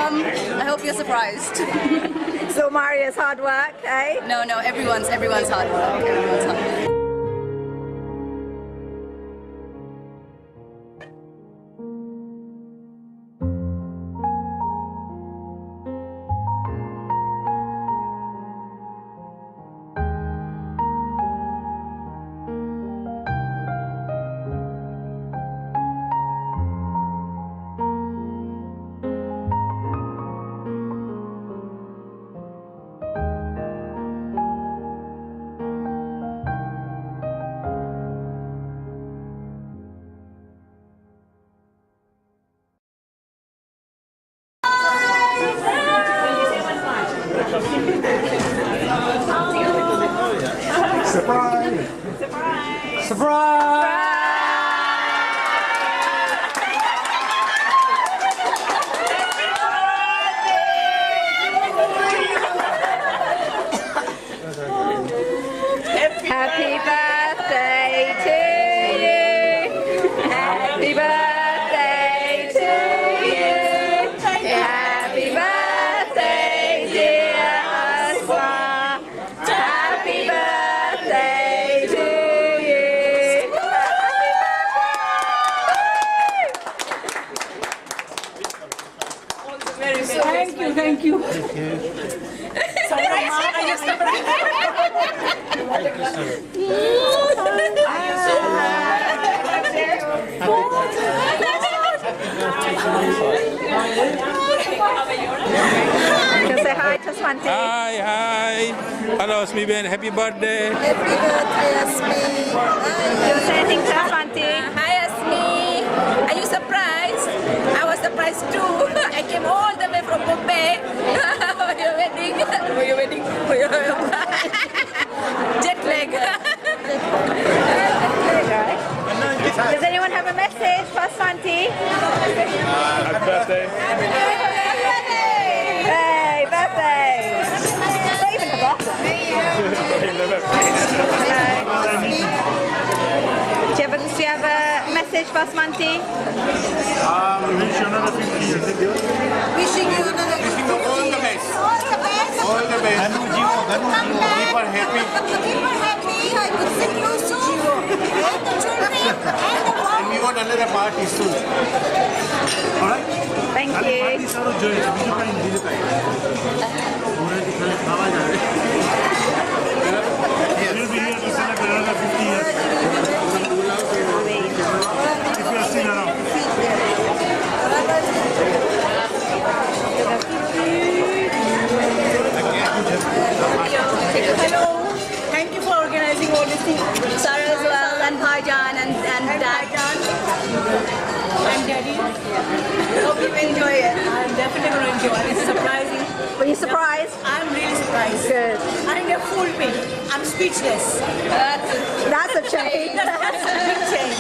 Mom, I hope you're surprised. So Maria's hard work, eh? No, everyone's hard work. Everyone's hard work. Surprise! Surprise! Surprise! Happy birthday to you. Happy birthday to you. Happy birthday, dear Asma. Happy birthday to you. Thank you. You can say hi to Swanti. Hi. Hello, Asmi Ben. Happy birthday. Happy birthday, Asmi. You say anything to Swanti? Hi Asmi. Are you surprised? I was surprised too. I came all the way from Bombay for your wedding. Jet lag. Does anyone have a message for Swanti? Happy birthday. Hey, birthday! Not even forgotten. Do you have a message for Swanti? Wish you another 50 years. Wishing you another Wishing you all the best. all the best. Keep her happy. Keep her happy. I could see you soon. And the children and the And we want another party soon. Alright? Thank you. Party सारो join. Biju का engineer का है. पूरे दिखाने खावा जा रहे. You'll be here to celebrate another 50 years. If you are still around. Hello. Thank you for organizing all these things. Sarah as well, and Bhaijan and Dad. And Daddy. Hope you enjoy it. I'm definitely going to enjoy it. It's surprising. Were you surprised? I'm really surprised. Good. I think they've fooled me. I'm speechless. That's a change. That's a big change.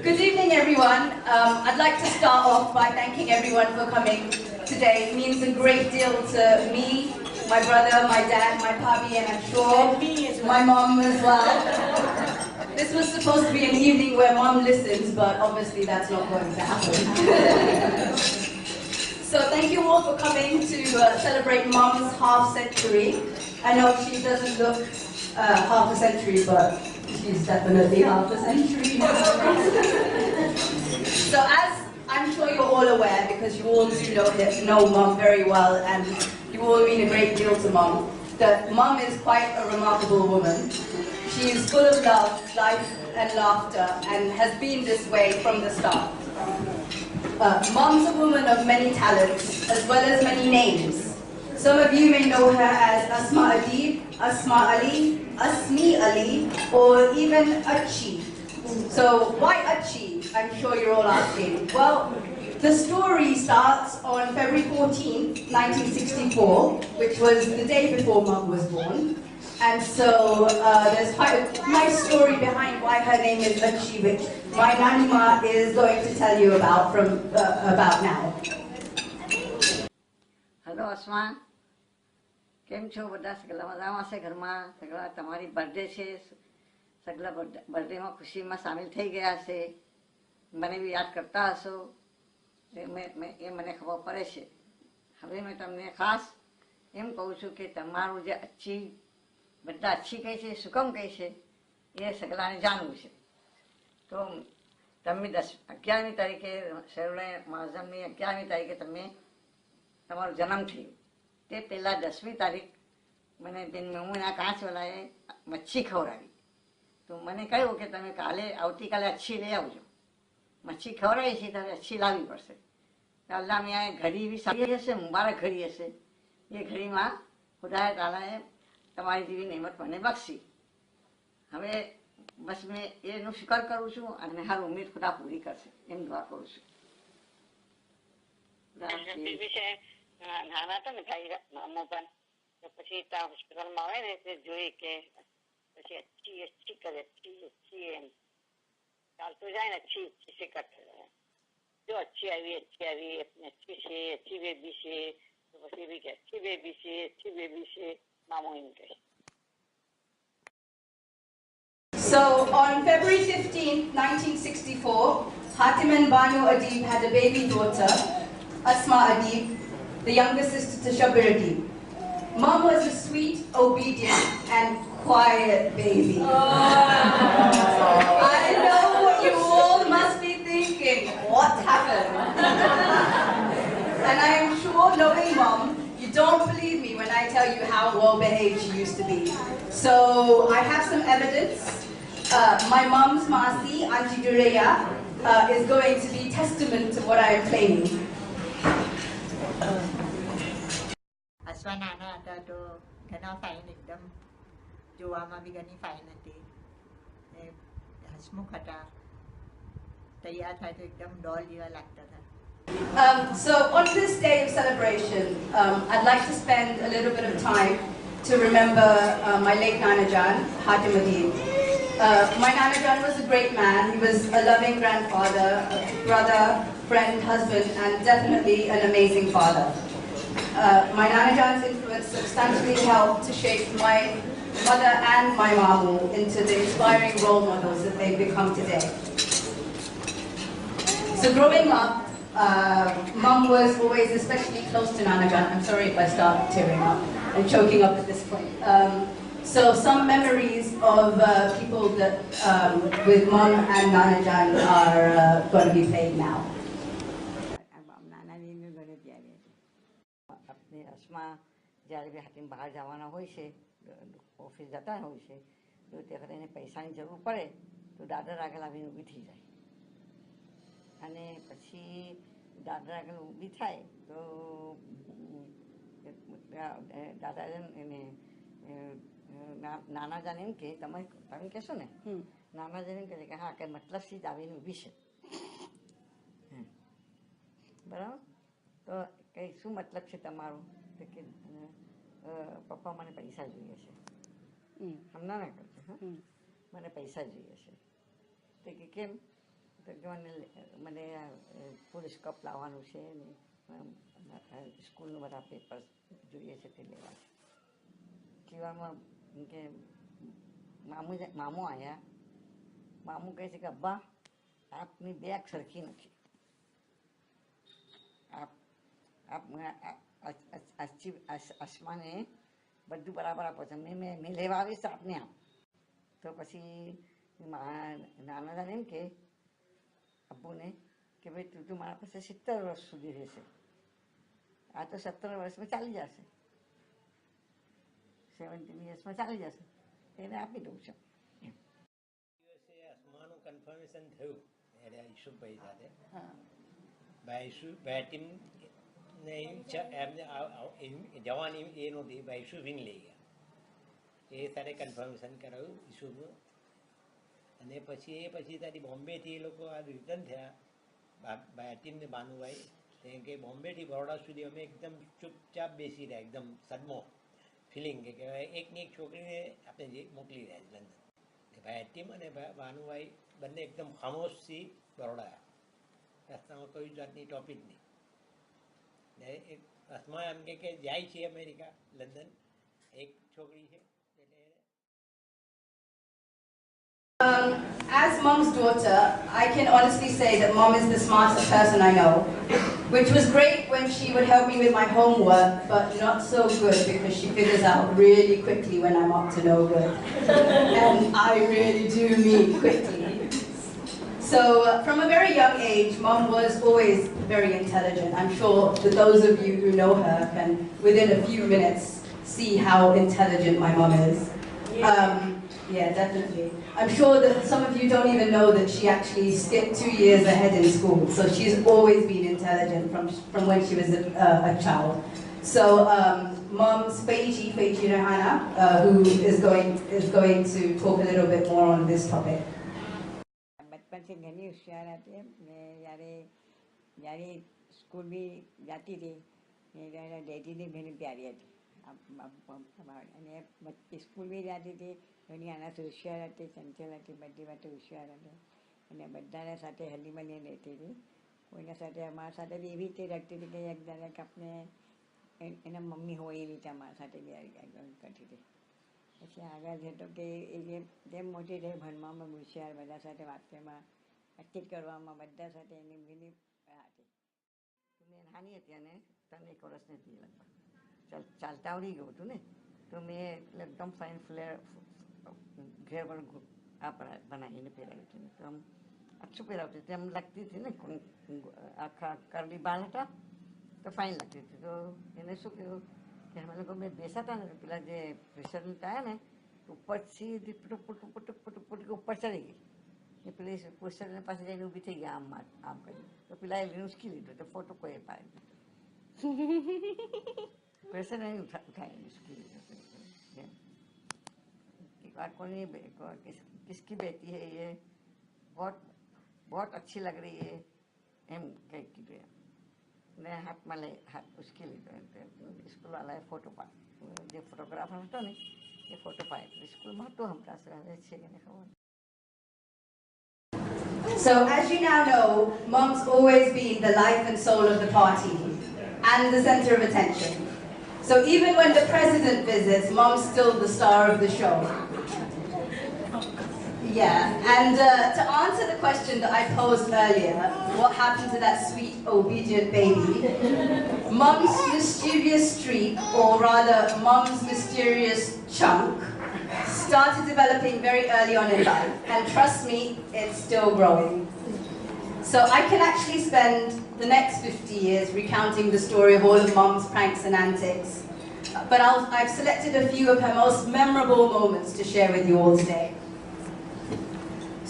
Good evening, everyone. I'd like to start off by thanking everyone for coming today. It means a great deal to me, my brother, my dad, my papi, and I'm sure my mom as well. This was supposed to be an evening where mom listens, but obviously that's not going to happen. So thank you all for coming to celebrate mom's half century. I know she doesn't look half a century, but she's definitely half a century now. So as I'm sure you're all aware, because you all do know Mom very well, and you all mean a great deal to Mom, that Mom is quite a remarkable woman. She is full of love, life and laughter, and has been this way from the start. Mom's a woman of many talents, as well as many names. Some of you may know her as Asma Adib, Asma Ali, Asmi Ali, or even Achi. So why Achi? I'm sure you're all asking. Well, The story starts on February 14th, 1964, which was the day before Mum was born. And so there's quite a nice story behind why her name is Achi, which my Nanima is going to tell you about about now. Hello Asma, કેમ છો બધા? સગલા મજામાં છે ઘરમાં? સગલા તમારી birthday છે, સગલા બર્થડેમાં ખુશીમાં સામેલ થઈ ગયા છે. મને બી યાદ કરતા હશો એ મને ખબર પડે છે. હવે મેં તમને ખાસ એમ કહું છું કે તમારું જે અચ્છી બધા અચ્છી કહે છે, સુકમ કહે છે, એ સગલાને જાણવું છે. તો તમે 11મી તારીખે શેરણે માઝમની 11મી તારીખે તમે તમારો જન્મ થયો. તે પહેલાં 10મી તારીખ મને હું એના કાચવાલાએ મચ્છી ખવડાવી. તો મને કહ્યું કે તમે આવતીકાલે અચ્છી લઈ આવજો. મચ્છી ખવડાવી છે ત્યારે અચ્છી લાવવી પડશે. તો અલ્લાહ મિયાએ ઘડી એવી સારી હશે, મુબારક ઘડી હશે. એ ઘડીમાં ખુદાએ તાલાએ તમારી જેવી નહેમત મને બક્ષી. હવે બસ મેં એનો સ્વીકાર કરું છું અને હાર ઉમેદ ખુદા પૂરી કરશે એમ દુઆ કરું છું. નાના હતા ને ભાઈ મામો પણ તો પછી ત્યાં હોસ્પિટલમાં આવે ને તે જોઈ કે પછી અચ્છી કરે અચ્છી એમ ચાલતું જાય ને અચ્છી से करते रहे जो अच्छी आई अच्छी से अच्छी बेबी से तो बस ये भी क्या अच्छी बेबी से मामू इनके. So on February 15th, 1964, Hatim and Banu Adib had a baby daughter, Asma Adib, the younger sister to Shabir Adib. Mom was a sweet, obedient, and quiet baby. I know what you all must be thinking. What happened? And I am sure, knowing Mom, you don't believe me when I tell you how well behaved she used to be. So I have some evidence. My mom's Masi, Auntie Dureya, is going to be testament to what I am claiming. અસ્વા નાના હતા તો ઘણા fine એકદમ જોવામાં બી ઘણી fine હતી ને હસમુખ હતા. તૈયાર થાય તો એકદમ ડોલ જેવા લાગતા હતા. So on this day of celebration, I'd like to spend a little bit of time to remember my late Nana Jan, Hatim Adib. My Nana Jan was a great man. He was a loving grandfather, a brother, friend, husband, and definitely an amazing father. My Nana Jan's influence substantially helped to shape my mother and my mamu into the inspiring role models that they've become today. So growing up, Mum was always especially close to Nana Jan. I'm sorry if I start tearing up and choking up at this point. So some memories of people that with Mum and Nana Jan are going to be played now. આપની અસ્મા જ્યારે બી હાથીમ બહાર જવાના હોય છે, office જતા હોય છે, તો તે વખતે એને પૈસાની જરૂર પડે તો દાદર આગળ આવીને ઊભી થઈ જાય. અને પછી દાદર આગળ ઊભી થાય તો દાદા એને નાના જાને એમ કે તમે કહેશો ને, નાના જાને એમ કહે કે હા કે મતલબથી જ આવીને ઊભી છે. બરાબર? તો કંઈ શું મતલબ છે તમારું? તો કે પપ્પા મને પૈસા જોઈએ છે. હમણાં ના કરજો, હા, મને પૈસા જોઈએ છે. તો કે કેમ? તો કે મને પોલીસ કપ લાવવાનું છે ને સ્કૂલનું બધા પેપર્સ જોઈએ છે તે લેવા છે. કહેવામાં કે મામું આવ્યા. મામું કહે છે કે અબ્બા આપની બેગ સરખી નથી. અસ્માને બધું બરાબર આપો છો, મેં લેવા આવીશ આપને આપ. તો પછી નાના જાને એમ કે અબ્બુને કે ભાઈ તું મારા પાસે 70 વર્ષ સુધી રહેશે, આ તો 17 વર્ષમાં ચાલી જશે, 17 યર્સમાં ચાલી જશે, એને આપી દઉં છું. અસ્માનું કન્ફર્મેશન થયું એટલે ઈશુભાઈ સાથે બેટિંગ એમને જવાની એ નહોતી, ઈશુ વિન લઈ ગયા. એ સાથે કન્ફર્મેશન કરાવ્યું ઈશુનું. અને પછી ત્યાંથી બોમ્બેથી એ લોકો આ રિટર્ન થયા ભાઈ અતિન ને ભાનુભાઈ કે બોમ્બેથી બરોડા સુધી અમે એકદમ ચૂપચાપ બેસી રહ્યા, એકદમ સદમો ફિલિંગ કે એકની એક છોકરીને આપણે જે મોકલી રહ્યા છે લંડન. ભાઈ અતિમ અને ભાનુભાઈ બંને એકદમ ખામોશથી બરોડા રસ્તામાં કોઈ જાતની ટોપિક નહીં. ને રસમાં એમ કે જાય છે અમેરિકા લંડન એક છોકરી છે. As mom's daughter, I can honestly say that mom is the smartest person I know, which was great when she would help me with my homework, but not so good because she figures out really quickly when I'm up to no good. And I really do mean quickly. So from a very young age, mom was always very intelligent. I'm sure that those of you who know her can, within a few minutes, see how intelligent my mom is. Yeah, definitely. I'm sure that some of you don't even know that she actually skipped 2 years ahead in school. So she's always been intelligent from when she was a child. So mom's Feiji Rahana, who is going to talk a little bit more on this topic. बचपन से घनी होशियार आती है. मैं यारे school भी जाती थी. मेरा डैडी ने मेरी प्यारी थी. અને સ્કૂલ બી જતી હતી તો એની આનાથી હોશિયાર હતી, ચંચલ હતી, બધી વાતે હોશિયાર હતી અને બધાના સાથે હલીમલી રહેતી હતી. કોઈના સાથે અમારા સાથે બી એવી રીતે રહેતી હતી કે એક દરેક આપણે એના મમ્મી હોય એવી રીતે અમારા સાથે બી કરતી હતી. પછી આગળ જતો કે એ જેમ મોટી રહી ભણવામાં હોશિયાર, બધા સાથે વાતમાં વાતચીત કરવામાં બધા સાથે એની મિલી હતી. મેં નાની હતી અને 3 વર્ષની હતી લગભગ. ચાલતા આવડી ગયું હતું ને તો મેં એકદમ ફાઇન ફ્લેર ઘેર પર આ બનાવીને પહેરાવી હતી ને તો આમ આછું પહેરાવતી હતી. આમ લાગતી હતી ને આખા કરલી બાલ હતા તો ફાઇન લાગતી હતી. તો એને શું કહ્યું કે અમે લોકો મેં બેસાતા ને પેલા જે પ્રેશર આવ્યા ને ઉપરથી પુટુક ઉપર ચડી ગઈ એ પેલી પ્રેશરની પાસે જઈને ઊભી થઈ ગયા આમ કરી. તો પેલા એ ઉંચકી લીધું તો ફોટો કોઈ પાડી प्रेशर नहीं उठाए उसकी. कोई किसकी बेटी है ये, बहुत बहुत अच्छी लग रही है एम कह की ने हाथ में ले हाथ उसकी ली स्कूल वाला फोटो पाए. जो फोटोग्राफर હતો ને એ ફોટો પાડે સ્કૂલમાં તો હમણાં છે એને ખબર. So as you now know, mom's always been the life and soul of the party and the center of attention. So even when the president visits, mom's still the star of the show. Yeah, and to answer the question that I posed earlier, what happened to that sweet, obedient baby? Mom's mischievous streak, or rather mom's mysterious chunk, started developing very early on in life, and trust me, it's still growing. So I can actually spend the next 50 years recounting the story of all of mom's pranks and antics, but I've selected a few of her most memorable moments to share with you all today.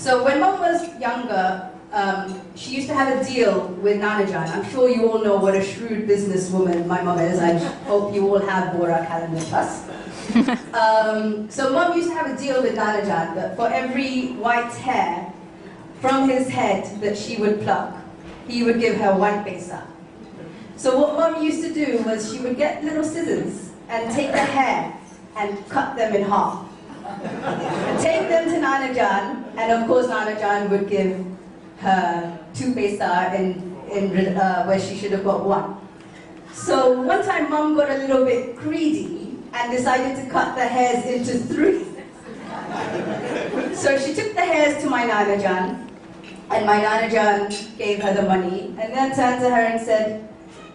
So when mom was younger, she used to have a deal with Nana Jan. I'm sure you all know what a shrewd businesswoman my mom is. I hope you all have Bora Calendar Plus. So mom used to have a deal with Nana Jan that for every white hair from his head that she would pluck, he would give her 1 paisa. So what mom used to do was she would get little scissors and take the hair and cut them in half. Take them to Nana Jan, and of course Nana Jan would give her 2 paisa where she should have got 1. So one time mom got a little bit greedy and decided to cut the hairs into 3. So she took the hairs to my Nana Jan, and my Nana Jan gave her the money and then turned to her and said,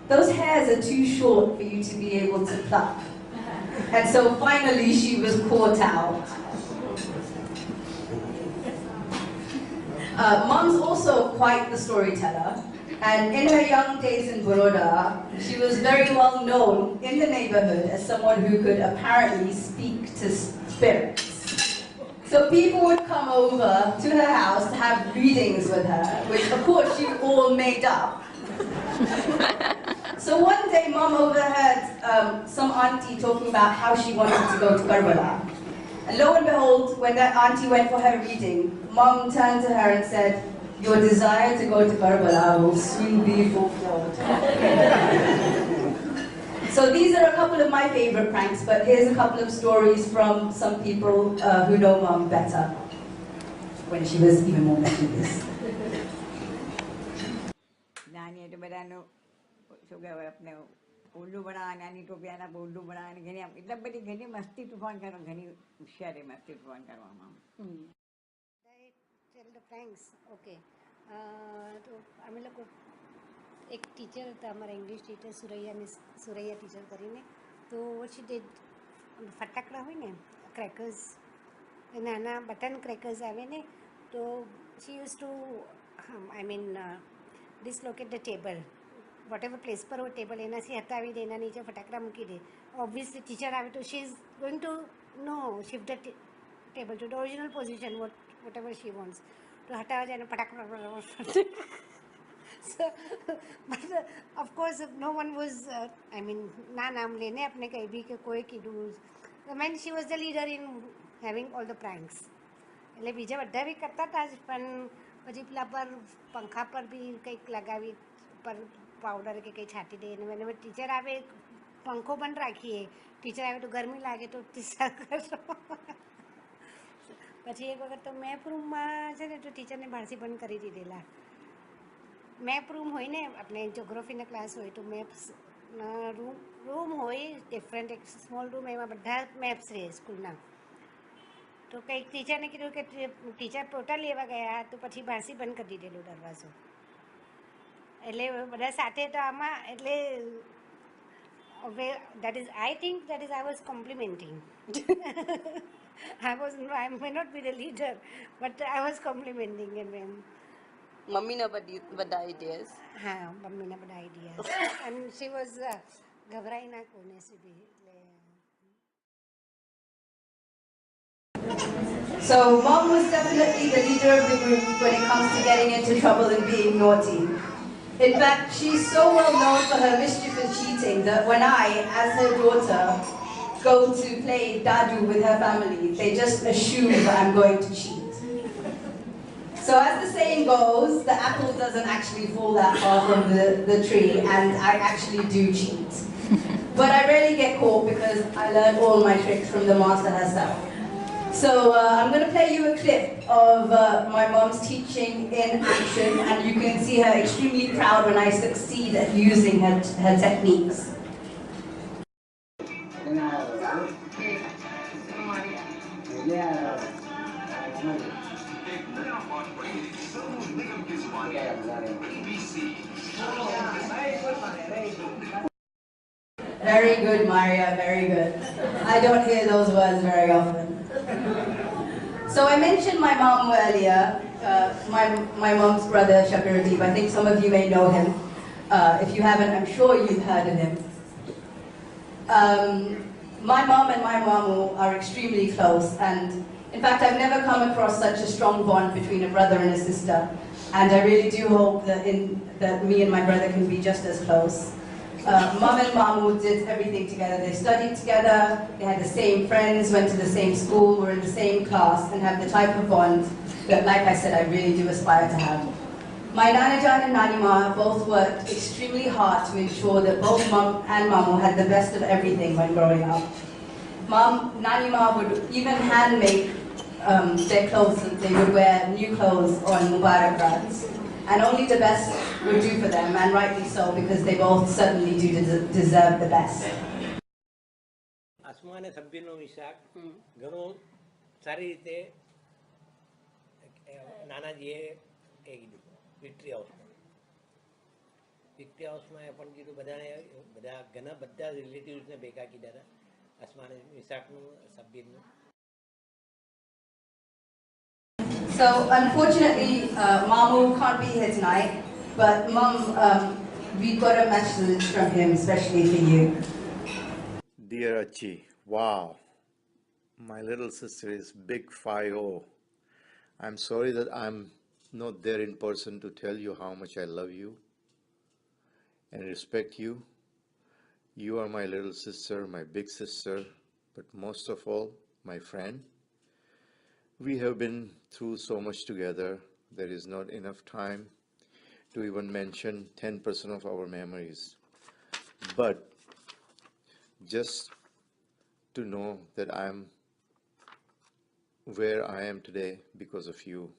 "Those hairs are too short for you to be able to pluck." And so finally she was caught out. Mom's also quite the storyteller, and in her young days in Baroda, she was very well known in the neighborhood as someone who could apparently speak to spirits. So people would come over to her house to have readings with her, which of course she all made up. So one day mom overheard some auntie talking about how she wanted to go to Karbala. And lo and behold, when that auntie went for her reading, mom turned to her and said, your desire to go to Karbala will soon be fulfilled. So these are a couple of my favorite pranks, but here's a couple of stories from some people who know Mom better, when she was even more mischievous. નાની એટલે બધાનું શું કહેવાય આપણે ઉલ્લુ બનાવવા નાની ટોપિયાના ઉલ્લુ બનાવવાની ઘણી આમ એટલે બધી ઘણી મસ્તી તુફાન કરવા ઘણી હોશિયારી મસ્તી તુફાન કરવામાં. ટેલ ધ ફ્રેન્ક્સ ઓકે તો અમે લોકો એક ટીચર હતા અમારા ઇંગ્લિશ ટીચર સુરૈયા ટીચર કરીને તો પછી તે ફટાકડા હોય ને ક્રેકર્સ નાના બટન ક્રેકર્સ આવે ને તો she use to I mean dislocate the table whatever place પર હોય ટેબલ એનાથી હટાવી દે એના નીચે ફટાકડા મૂકી દે ઓબ્વિયસલી ટીચર આવે તો she is going to now shift the table to the original position whatever she wants to હટાવવા જાય ફટાકડા so but of course no one was I mean ના નામ લઈને આપણે કહી બી કે કોઈ કીધું I mean she was the leader in having all the pranks એટલે બીજા બધા બી કરતા હતા જ પણ પછી પેલા પર પંખા પર બી કંઈક લગાવી પર પાવડર કે કંઈ છાંટી દે અને ટીચર આવે પંખો બંધ રાખીએ ટીચર આવે તો ગરમી લાગે તો ટીચર કરો પછી એક વખત તો મેપ રૂમમાં છે ને તો ટીચરને બહારથી બંધ કરી દીધેલા મેપ રૂમ હોય ને આપણે જોગ્રાફીના ક્લાસ હોય તો મેપ્સના રૂમ હોય ડિફરન્ટ એક સ્મોલ રૂમ એમાં બધા મેપ્સ રહે સ્કૂલના તો કંઈક ટીચરને કીધું કે ટીચર પોતા લેવા ગયા તો પછી બહારથી બંધ કરી દીધેલો દરવાજો એટલે બધા સાથે તો આમાં એટલે that is I think that is I was complimenting I may not be the leader but I was complimenting and મમ્મીના બધા આઈડિયાઝ હા મમ્મીના બધા આઈડિયાઝ and she was ગભરાઈ ના કોને સુધી એટલે So Mom was definitely the leader of the group when it comes to getting into trouble and being naughty. In fact, she's so well known for her mischief and cheating that when I, as her daughter, go to play dadu with her family, they just assume that I'm going to cheat. So as the saying goes, the apple doesn't actually fall that far from the tree, and I actually do cheat. But I rarely get caught because I learned all my tricks from the master herself. So I'm going to play you a clip of my mom's teaching in action, and you can see her extremely proud when I succeed at using her techniques. Very good, Maria, very good. I don't hear those words very often. So I mentioned my mom earlier, my mom's brother, Shakiradeep. I think some of you may know him. If you haven't, I'm sure you've heard of him. My mom and my mamu are extremely close, and in fact, I've never come across such a strong bond between a brother and a sister. And I really do hope that me and my brother can be just as close. Mom and Mamu did everything together. They studied together, they had the same friends, went to the same school, were in the same class, and have the type of bond that, like I said, I really do aspire to have. My Nanajan and Nanima both worked extremely hard to ensure that both Mom and Mamu had the best of everything when growing up. Nanima would even hand make their clothes, and they would wear new clothes on Mubarak Rats. And only the best would do for them, and rightly so, because they both certainly do deserve the best. Asma અને સભ્યનો વિશાખ ઘણો સારી રીતે નાનાજીએ એ કીધું victory હાઉસમાં એ પણ કીધું બધાને ઘણા બધા રિલેટિવ્સને ભેગા કીધા હતા આસમા અને વિશાખનું સભ્યનું. So unfortunately, Mamu can't be here tonight, but Mum, we've got a message from him, especially for you. Dear Achi, wow, my little sister is big 5-0. I'm sorry that I'm not there in person to tell you how much I love you and respect you. You are my little sister, my big sister, but most of all, my friend. We have been through so much together, there is not enough time to even mention 10% of our memories. But just to know that I'm where I am today because of you.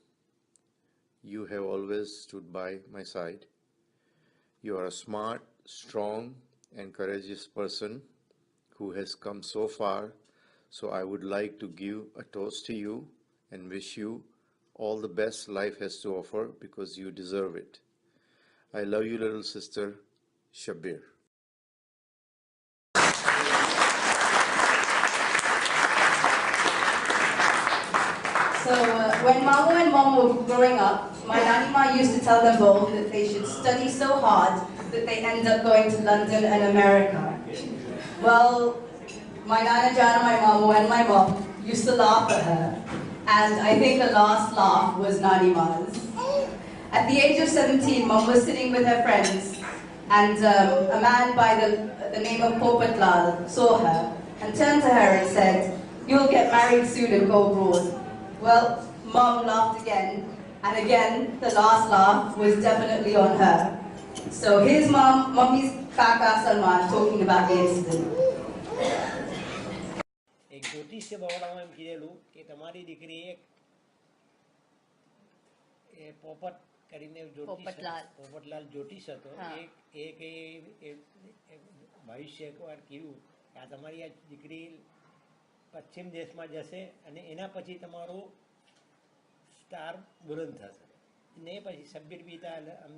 You have always stood by my side. You are a smart, strong, and courageous person who has come so far. So I would like to give a toast to you and wish you all the best life has to offer because you deserve it. I love you, little sister, Shabir. So when Mamu and Mom were growing up, my Nanima used to tell them both that they should study so hard that they end up going to London and America. Well, my Nana Jana, my Mamu and my Mom used to laugh at her. And I think the last laugh was Nanima's. At the age of 17, Mom was sitting with her friends and a man by the name of Popat Lal saw her and turned to her and said, "You'll get married soon and go abroad." Well, Mom laughed again, and again the last laugh was definitely on her. So here's Mommy's Kaka Salman talking about the incident. એક જ્યોતિષ્ય બાવડામાં એમ કીધેલું કે તમારી દીકરી એ પોપટ કરીને પોપટલાલ જ્યોતિષ હતો ભવિષ્ય એકવાર કીધું કે આ તમારી આ દીકરી પશ્ચિમ દેશમાં જશે અને એના પછી તમારો સ્ટાર બુલંદ થશે ને પછી સબ્બીર બી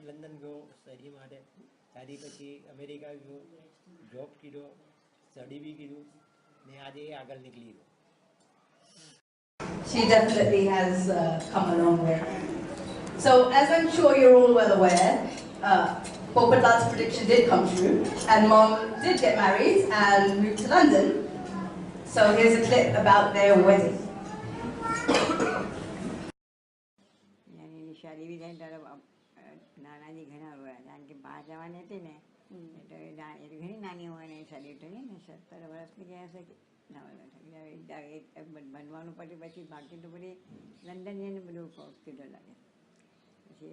લંડન ગયો સ્ટડી માટે ત્યાંથી પછી અમેરિકા ગયો જોબ કર્યો સ્ટડી બી કર્યું ને આજે આગળ નીકળી ગયો. She definitely has come a long way. So, as I'm sure you're all well aware, Popat Lal's prediction did come true, and Mom did get married and moved to London. So here's a clip about their wedding. શાદી બી થાય ત્યારે નાનાજી ઘણા હોય કારણ કે બહાર જવાની હતી ને એટલે ઘણી નાની હોય ને શાદી થઈ ને 17 વર્ષની ગયા હશે બનવાનું પછી પછી બાકી તો બધી લંડન જઈને બધું હોસ્પિટલ લાગે પછી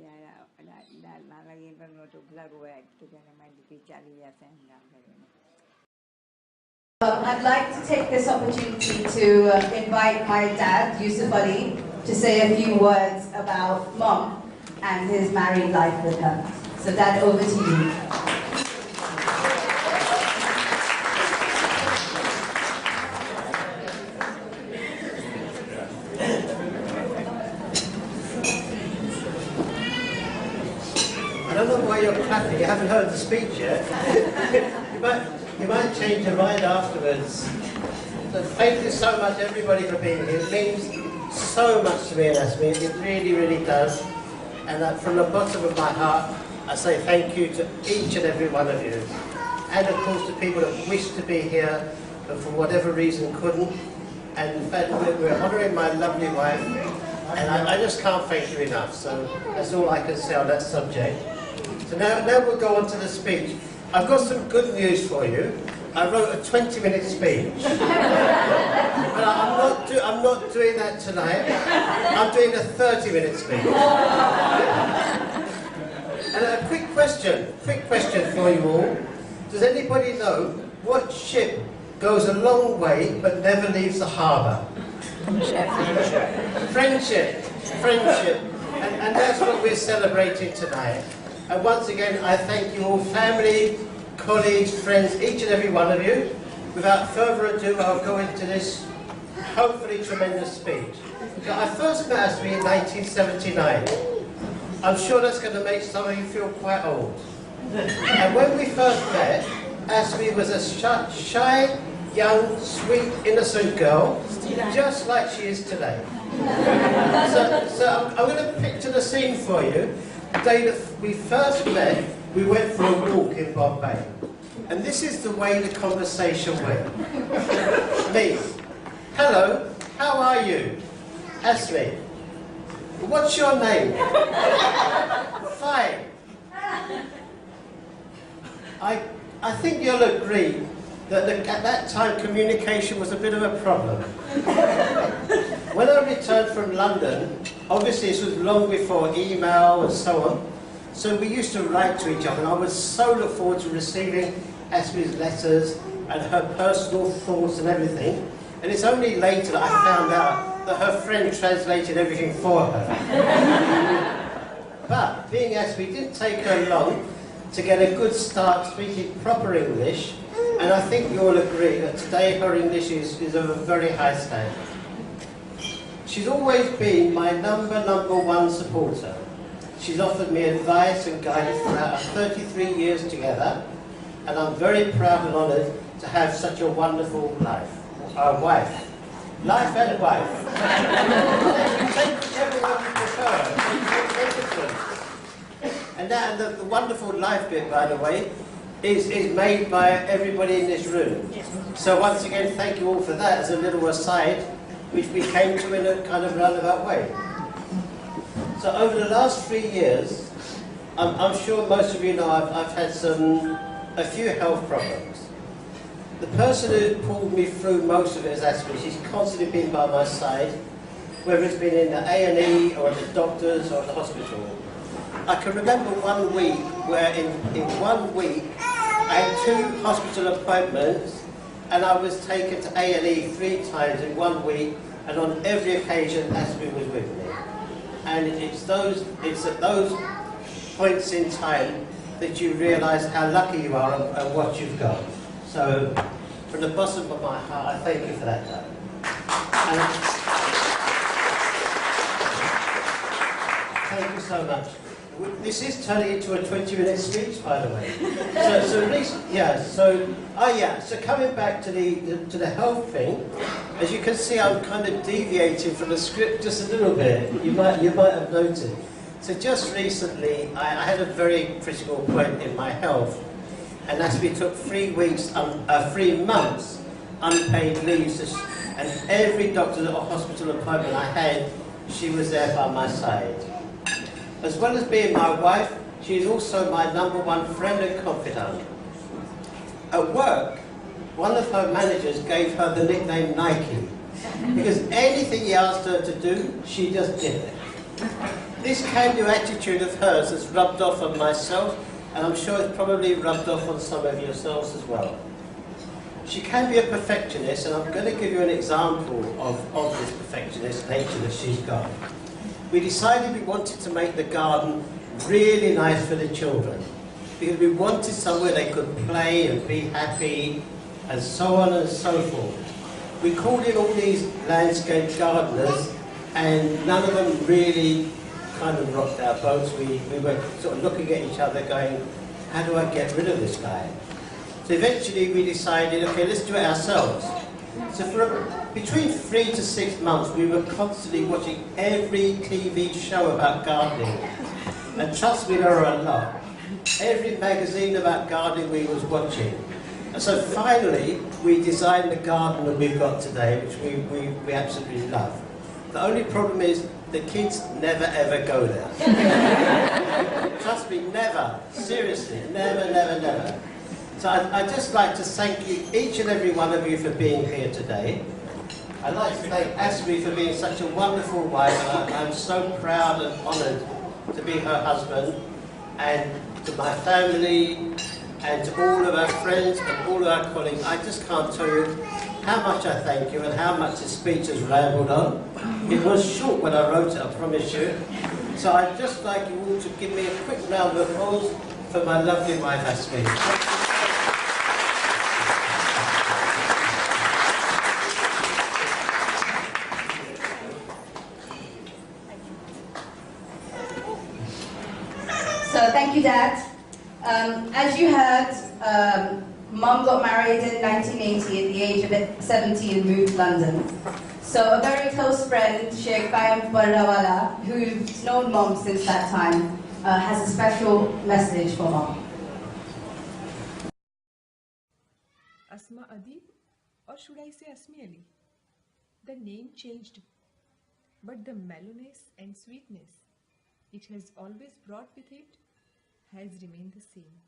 નાનાજી પર નહોતું પેલા રોયા કે ત્યારે મારી દીકરી ચાલી જશે એમ કામ કરીને. I'd like to take this opportunity to invite my dad, Yusuf Ali, to say a few words about Mom and his married life with her. So Dad, over to you. I don't know why you're clapping, you haven't heard the speech yet. You might change your mind afterwards. So thank you so much everybody for being here. It means so much to me and Asmi. It really, really does. And from the bottom of my heart, I say thank you to each and every one of you. And of course to people that wish to be here but for whatever reason couldn't. And in fact we're honouring my lovely wife. And I just can't thank you enough. So that's all I can say on that subject. So now we'll go on to the speech. I've got some good news for you. I wrote a 20-minute speech. But I'm not doing that tonight. I'm doing a 30-minute speech. And a quick question for you all. Does anybody know what ship goes a long way but never leaves the harbour? Friendship. And that's what we're celebrating tonight. And once again, I thank you all, family, colleagues, friends, each and every one of you. Without further ado, I'll go into this hopefully tremendous speech. So I first met Asmi in 1979. I'm sure that's going to make some of you feel quite old. And when we first met, Asmi was a shy, young, sweet, innocent girl, just like she is today. So I'm going to picture the scene for you. The day that we first met, we went for a walk in Bombay. And this is the way the conversation went. Me, hello, how are you? Asmi, what's your name? Fine. I think you'll agree that at that time communication was a bit of a problem. when I returned from London, obviously this was long before email and so on, so we used to write to each other, and I would so look forward to receiving Asmi's letters and her personal thoughts and everything. And it's only later that I found out that her friend translated everything for her. But being Asmi, it didn't take her long to get a good start speaking proper English, and I think you all agree that today her English is of a very high standard. She's always been my number one supporter. She's offered me advice and guidance throughout our 33 years together, and I'm very proud and honoured to have such a wonderful wife. Life and wife. Take whichever one you prefer. Make a difference. And the wonderful life bit, by the way, is made by everybody in this room. So once again, thank you all for that as a little aside, which we came to in a kind of roundabout way. So over the last 3 years, I'm sure most of you know I've had a few health problems. The person who pulled me through most of it is Asmi. She's constantly been by my side, whether it's been in the A&E or at the doctors or at the hospital. I can remember one week where in 1 week I had 2 hospital appointments and I was taken to A&E 3 times in 1 week, and on every occasion Asmi was with me. And it's at those points in time that you realise how lucky you are and what you've got. So, from the bottom of my heart, I thank you for that, Dad. Thank you so much. This is turning into a 20-minute speech, by the way. So coming back to the health thing, as you can see, I'm kind of deviating from the script just a little bit. You might have noticed. So just recently, I had a very critical point in my health, and Asmi took 3 months unpaid leave, and every doctor or hospital appointment I had, she was there by my side. As well as being my wife, she is also my number 1 friend and confidant. At work, one of her managers gave her the nickname Nike, because anything he asked her to do, she just did it. This can-do attitude of hers has rubbed off on myself, and I'm sure it's probably rubbed off on some of yourselves as well. She can be a perfectionist, and I'm going to give you an example of this perfectionist nature that she's got. We decided we wanted to make the garden really nice for the children, because we wanted somewhere they could play and be happy, and so on and so forth. We called in all these landscape gardeners, and none of them really kind of rocked our boats. We were sort of looking at each other going, how do I get rid of this guy? So eventually we decided, okay, let's do it ourselves. So for between 3 to 6 months, we were constantly watching every TV show about gardening. And trust me, there are a lot. Every magazine about gardening we was watching. And so finally, we designed the garden that we've got today, which we absolutely love. The only problem is the kids never ever go there. Trust me, never. Seriously, never, never, never. So I'd just like to thank you, each and every one of you, for being here today. I'd like to thank Asmi for being such a wonderful wife. I'm so proud and honoured to be her husband, and to my family, and to all of our friends and all of our colleagues. I just can't tell you how much I thank you and how much this speech has rambled on. It was short when I wrote it, I promise you. So I'd just like you all to give me a quick round of applause for my lovely wife, Asmi. So thank you, Dad. As you heard, Mum got married in 1980 at the age of 70 and moved to London. So a very close friend, Sheikh Kayam Parrawala, who's known Mum since that time, has a special message for Mum. Asma Adib, or should I say Asmi Ali? The name changed, but the mellowness and sweetness it has always brought with it has remained the same.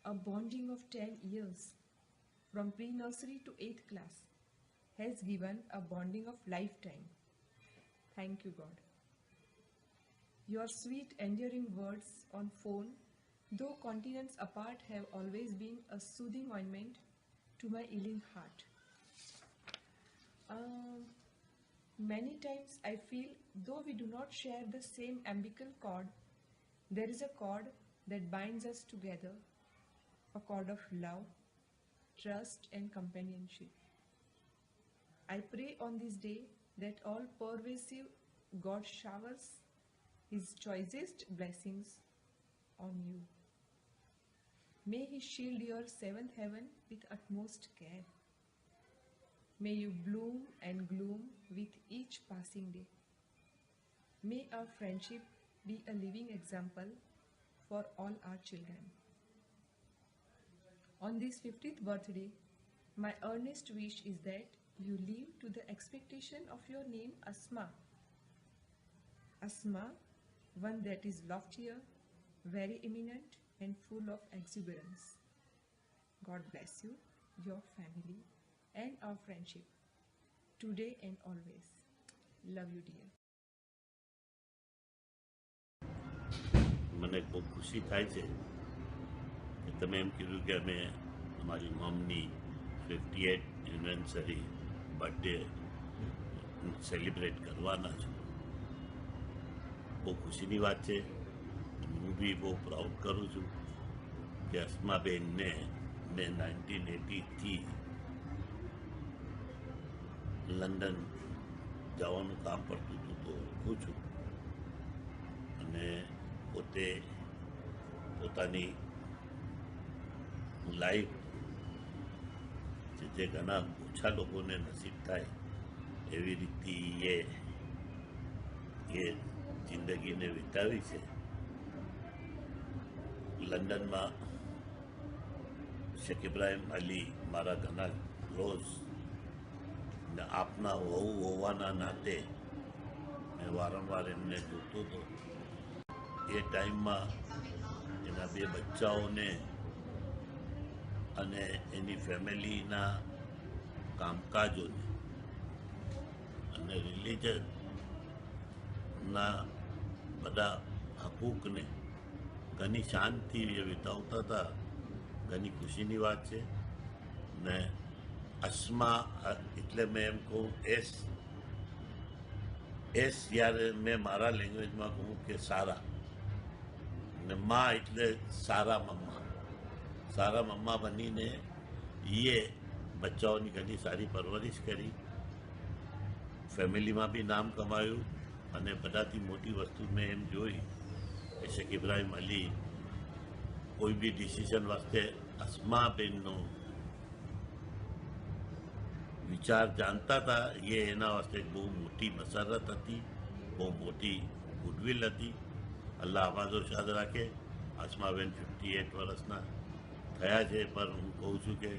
A bonding of 10 years, from pre-nursery to 8th class, has given a bonding of lifetime. Thank you, God. Your sweet, endearing words on phone, though continents apart, have always been a soothing ointment to my ailing heart. Many times I feel, though we do not share the same umbilical cord, there is a cord that binds us together, a cord of love, trust, and companionship. I pray on this day that all pervasive God showers His choicest blessings on you. May He shield your seventh heaven with utmost care. May you bloom and gloom with each passing day. May our friendship be a living example for all our children. On this 50th birthday, my earnest wish is that you live to the expectation of your name Asma. Asma, one that is loftier, very eminent, and full of exuberance. God bless you, your family, and our friendship, today and always. Love you, dear. મને બહુ ખુશી થાય છે કે તમે એમ કીધું કે અમે અમારી મમ્મની 58th એનિવર્સરી બર્થડે સેલિબ્રેટ કરવાના છો. બહુ ખુશીની વાત છે. હું બી બહુ પ્રાઉડ કરું છું કે અસ્માબેનને મેં 1980થી લંડન જવાનું કામ પડતું હતું તો ઓળખું છું અને પોતે પોતાની લાઈફ જે ઘણા ઓછા લોકોને નસીબ થાય એવી રીતે એ જિંદગીને વિતાવી છે. લંડનમાં શેખ ઇબ્રાહિમ અલી મારા ઘણા ક્લોઝ ને આપના વહુ હોવાના નાતે મેં વારંવાર એમને જોતો હતો. એ ટાઈમમાં એના બે બચ્ચાઓને અને એની ફેમિલીના કામકાજોને અને રિલિજનના બધા હકૂકને ઘણી શાંતિ એ વિતાવતા હતા. ઘણી ખુશીની વાત છે. ને અસ્મા એટલે મેં એમ કહું એસ જ્યારે મેં મારા લેંગ્વેજમાં કહું કે સારા ને મા એટલે સારા મમ્મા બનીને એ બચ્ચાઓની ઘણી સારી પરવરિશ કરી, ફેમિલીમાં બી નામ કમાયું અને બધાથી મોટી વસ્તુ મેં એમ જોઈ કે શેખ ઇબ્રાહિમ અલી કોઈ બી ડિસિઝન વાસ્તે અસ્માબેનનો વિચાર જાણતા હતા. એ એના વાસ્તે બહુ મોટી મસરત હતી, બહુ મોટી ગુડવિલ હતી. અલ્લાહ આબાદો શાદ રાખે. અસ્માબેન 58 વર્ષના થયા છે, પણ હું કહું છું કે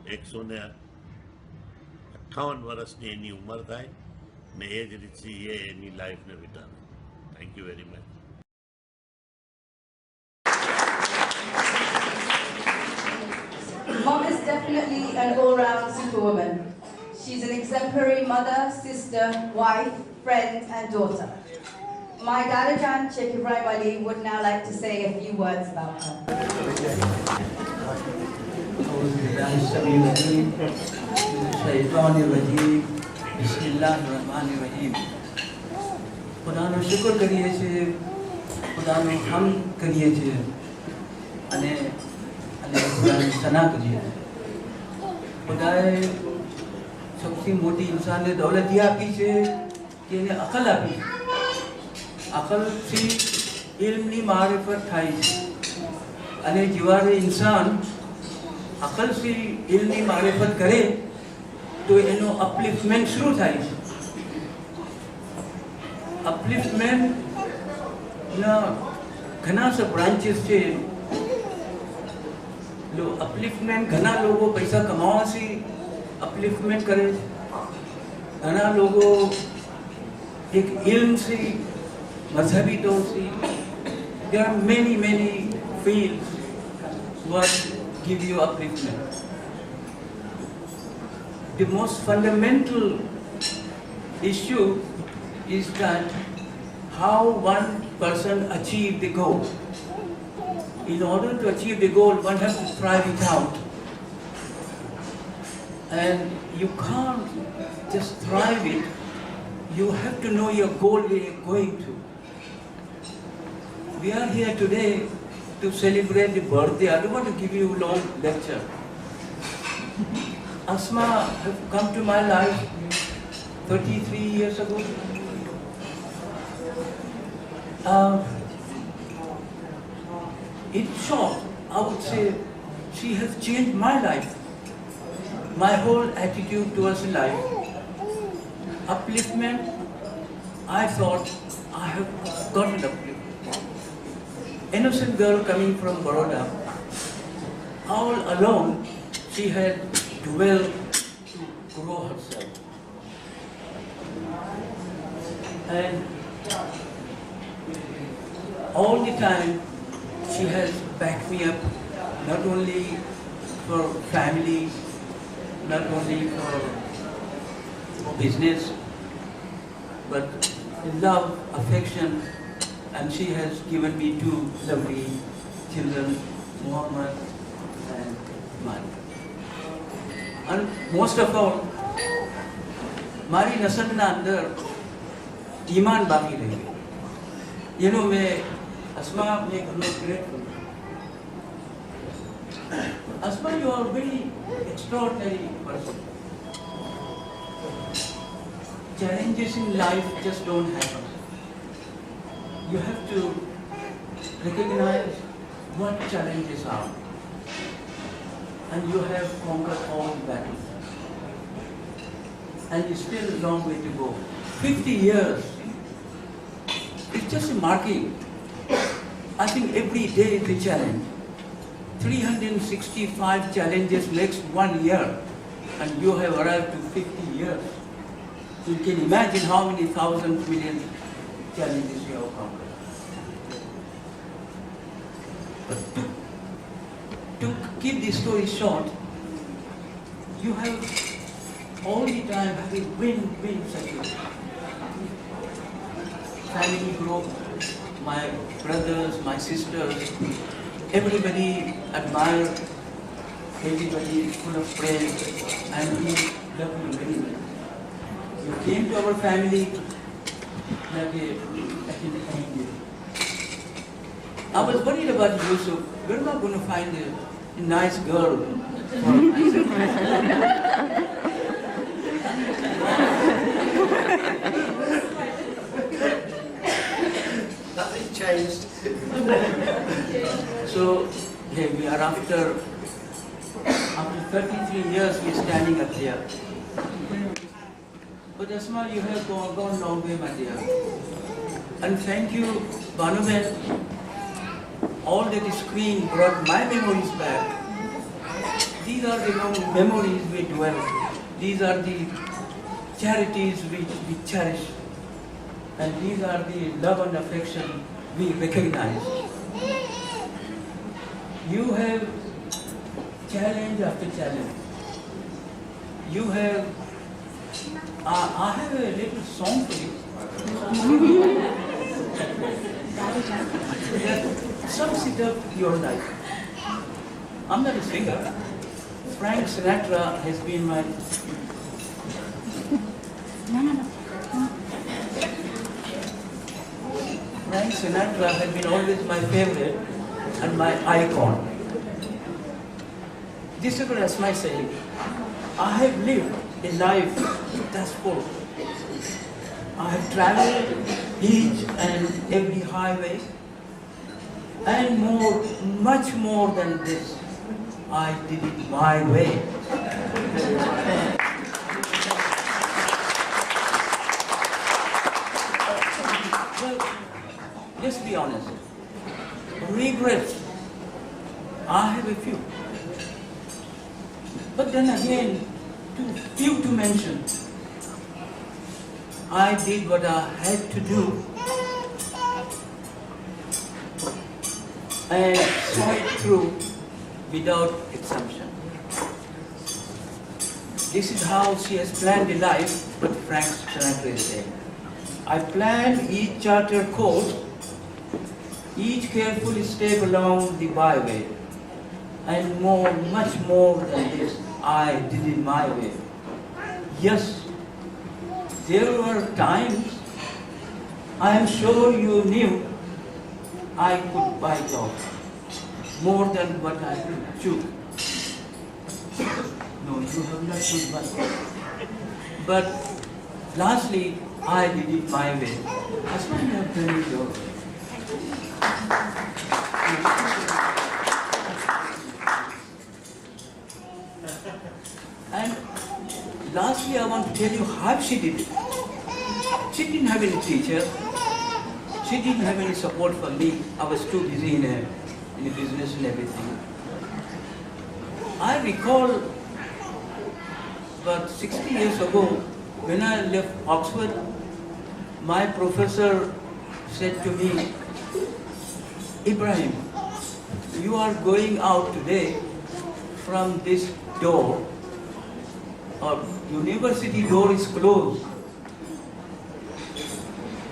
158 વર્ષની એની ઉંમર થાય ને એ જ રીતથી એ એની લાઈફને વિતાવે. Thank you very much. Mom is definitely an all-round superwoman. She's an exemplary mother, sister, wife, friend, and daughter. My Dadajan, Sheikh Ibrahim Ali, would now like to say a few words about her. ખુદાનો શુક્ર કરીએ છીએ, ખુદાનો હમ કરીએ છીએ અને ખુદાની સના કરીએ છીએ. ખુદાએ સૌથી મોટી ઇન્સાનને દૌલત એ આપી છે કે એને અકલ આપી છે. અકલથી ઇલ્મની મારિફત થાય છે અને જ્યારે ઇન્સાન અકલથી ઇલ્મની મારિફત કરે તો એનો અપલિફ્ટમેન્ટ શરૂ થાય છે. અપલિફ્ટમેન્ટના ઘણા સ બ્રાન્ચીસ છે. અપલિફ્ટમેન્ટ ઘણા લોકો પૈસા કમાવાથી અપલિફ્ટમેન્ટ કરે છે. ઘણા લોકો એક ઇલ્મથી મઝહબી તौरથી. there are many fields what give you upliftment. the most fundamental issue is that how one person achieved the goal. In order to achieve the goal, one has to thrive it out. And you can't just thrive it, you have to know your goal where you're going to. We are here today to celebrate the birthday. I don't want to give you a long lecture. Asma have come to my life 33 years ago. In short, I would say she has changed my life, my whole attitude towards life. Upliftment, I thought I have gotten upliftment. Innocent girl coming from Baroda, all alone, she had dwelled to grow herself. And all the time, she has backed me up, not only for family, not only for business, but love, affection, and she has given me two lovely children, Muhammad and Mari. And most of all, Mari नस्ल अंदर ईमान बाकी रही. You know, Asma, I'm grateful. Asma, you are a very extraordinary person. Challenges in life just don't happen. You have to recognize what challenges are. And you have conquered all the battles. And it's still a long way to go. 50 years. It's just a marking. I think every day is a challenge. 365 challenges next 1 year, and you have arrived to 50 years. You can imagine how many thousands, millions challenges you have conquered. But to keep this story short, you have all the time had a win-win situation. Family growth, my brothers, my sisters, everybody admired, everybody is full of praise, and we love you very much. You came to our family like an angel. I was worried about Yusuf. We're not going to find a nice girl for myself. Nothing changed. So here we are after 33 years we're standing up here. But Asma, you have gone a long way, my dear. And thank you, Banuben. All that screen brought my memories back. These are the memories we dwell. These are the charities which we cherish. And these are the love and affection we recognize. You have challenge after challenge. You have, I have a little song for you. That sums it up your life. I'm not a singer. Frank Sinatra has been my... Frank Sinatra has been always my favorite and my icon. This is what Asma saying. I have lived a life that's full. I have traveled each and every highway, and more, much more than this, I did it my way. Well, let's be honest. Regrets, I have a few. But then again, too few to mention. I did what I had to do and saw it through without exemption. this is how she has planned the life, but Frank Sinatra is saying. I planned each charter course, each careful step along the byway, and more, much more than this, I did it my way. Yes, there were times I am sure you knew I could bite off more than what I could chew. No, you have not could bite. But lastly, I did it my way. That's why you have done it your way. And lastly, I want to tell you how she did it. She didn't have any teacher. She didn't have any support for me. I was too busy in a business and everything. I recall about 60 years ago, when I left Oxford, my professor said to me, Ibrahim, you are going out today from this door, or university door is closed.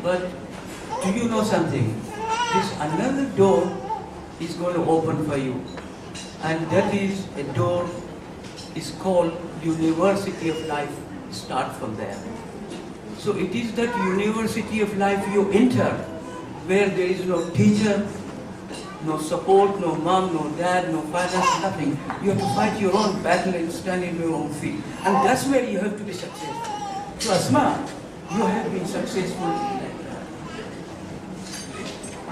But do you know something? This another door is going to open for you. And that is a door is called University of Life. Start from there. So it is that University of Life you enter, where there is no teacher, no support, no mom, no dad, no finance, nothing. You have to fight your own battle and stand in your own feet. And that's where you have to be successful. So Asma, you have been successful like that.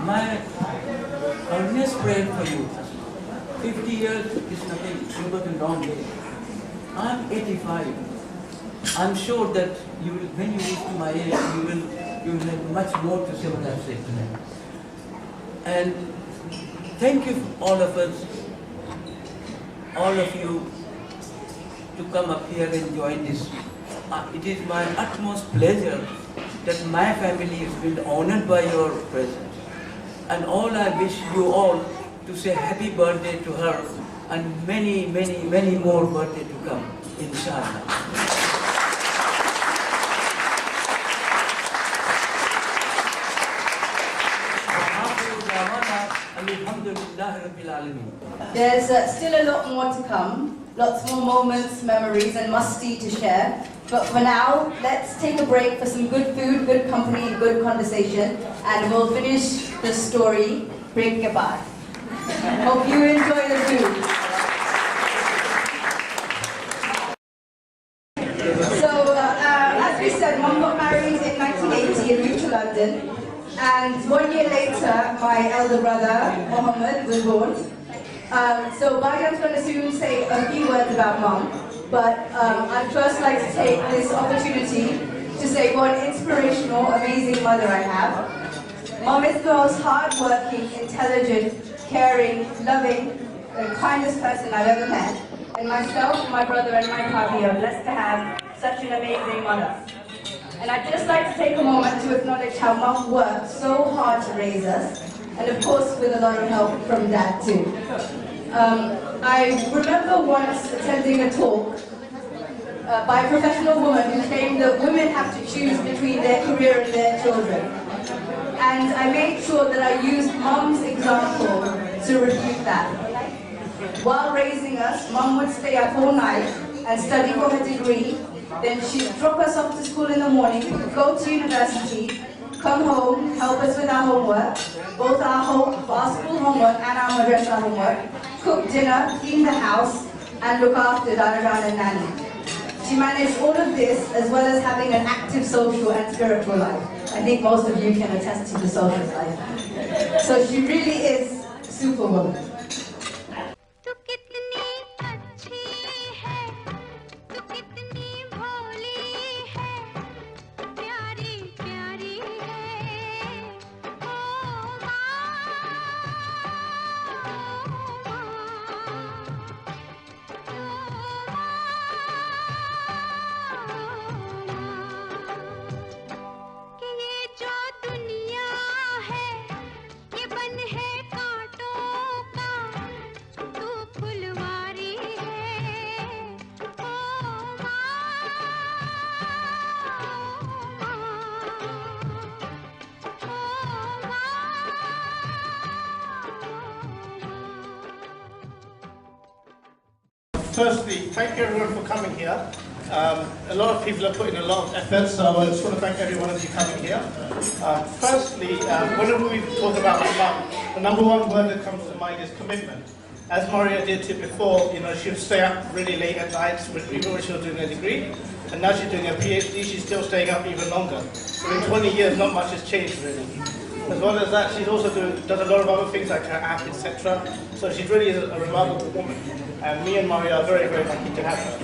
My earnest prayer for you, 50 years is nothing, you got a long way. I'm 85. I'm sure that you will, when you reach to my age, you will have much more to say what I've said tonight. And thank you all of us, all of you, to come up here and join this. It is my utmost pleasure that my family has been honored by your presence. And all I wish you all to say happy birthday to her and many, many, many more birthdays to come, inshallah. There's still a lot more to come, lots more moments, memories and musty to share. But for now, let's take a break for some good food, good company and good conversation, and we'll finish the story break ke baad. Hope you enjoy the food. So, as we said, Mom got married in 1980 and moved to London. And 1 year later, my elder brother, Mohammed, was born. So Baijan's going to soon say a few words about Mom. But I'd first like to take this opportunity to say what an inspirational, amazing mother I have. Mom is the most hard-working, intelligent, caring, loving, and kindest person I've ever met. And myself, my brother, and my Bobby are blessed to have such an amazing mother. And I'd just like to take a moment to acknowledge how Mom worked so hard to raise us, and of course with a lot of help from Dad too. I remember once attending a talk by a professional woman who claimed that women have to choose between their career and their children. And I made sure that I used Mom's example to refute that. While raising us, Mom would stay up all night and study for her degree. Then she'd drop us off to school in the morning, go to university, come home, help us with our homework, both our school homework and our madrasa homework, cook dinner, clean the house, and look after Darajan and Nanny. She managed all of this as well as having an active social and spiritual life. I think most of you can attest to the social life. So she really is superwoman. firstly, thank you everyone for coming here. A lot of people are putting a lot of effort, so I just want to thank every one of you coming here. Firstly, whenever we talk about my mum, the number one word that comes to mind is commitment. As Maria did before, she would stay up really late at night, even when she was doing her degree, and now she's doing her PhD, she's still staying up even longer. So in 20 years, not much has changed really. As well as that, she's also does a lot of other things like her app, etc. So she's really a remarkable woman. And me and Maria are very, very lucky to have her.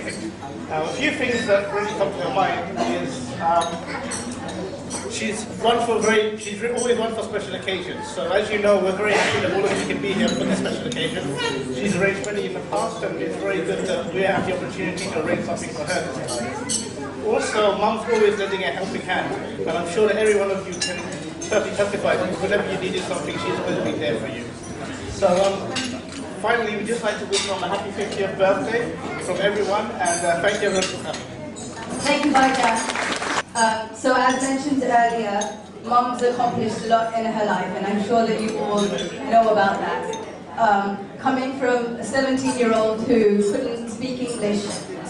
A few things that really come to her mind is she's always run for special occasions. So as you know, we're very happy that all of you can be here for this special occasion. She's arranged many in the past, and it's very good that we have the opportunity to arrange something for her this time. Also, Mum's always lending a helping hand, and I'm sure that every one of you can certainly testify that whenever you needed something, she's always been there for you. So finally, we'd just like to wish Mum a happy 50th birthday from everyone, and thank you everyone for coming. Thank you, Bhajan. So as mentioned earlier, Mum's accomplished a lot in her life, and I'm sure that you all know about that. Coming from a 17-year-old who couldn't speak English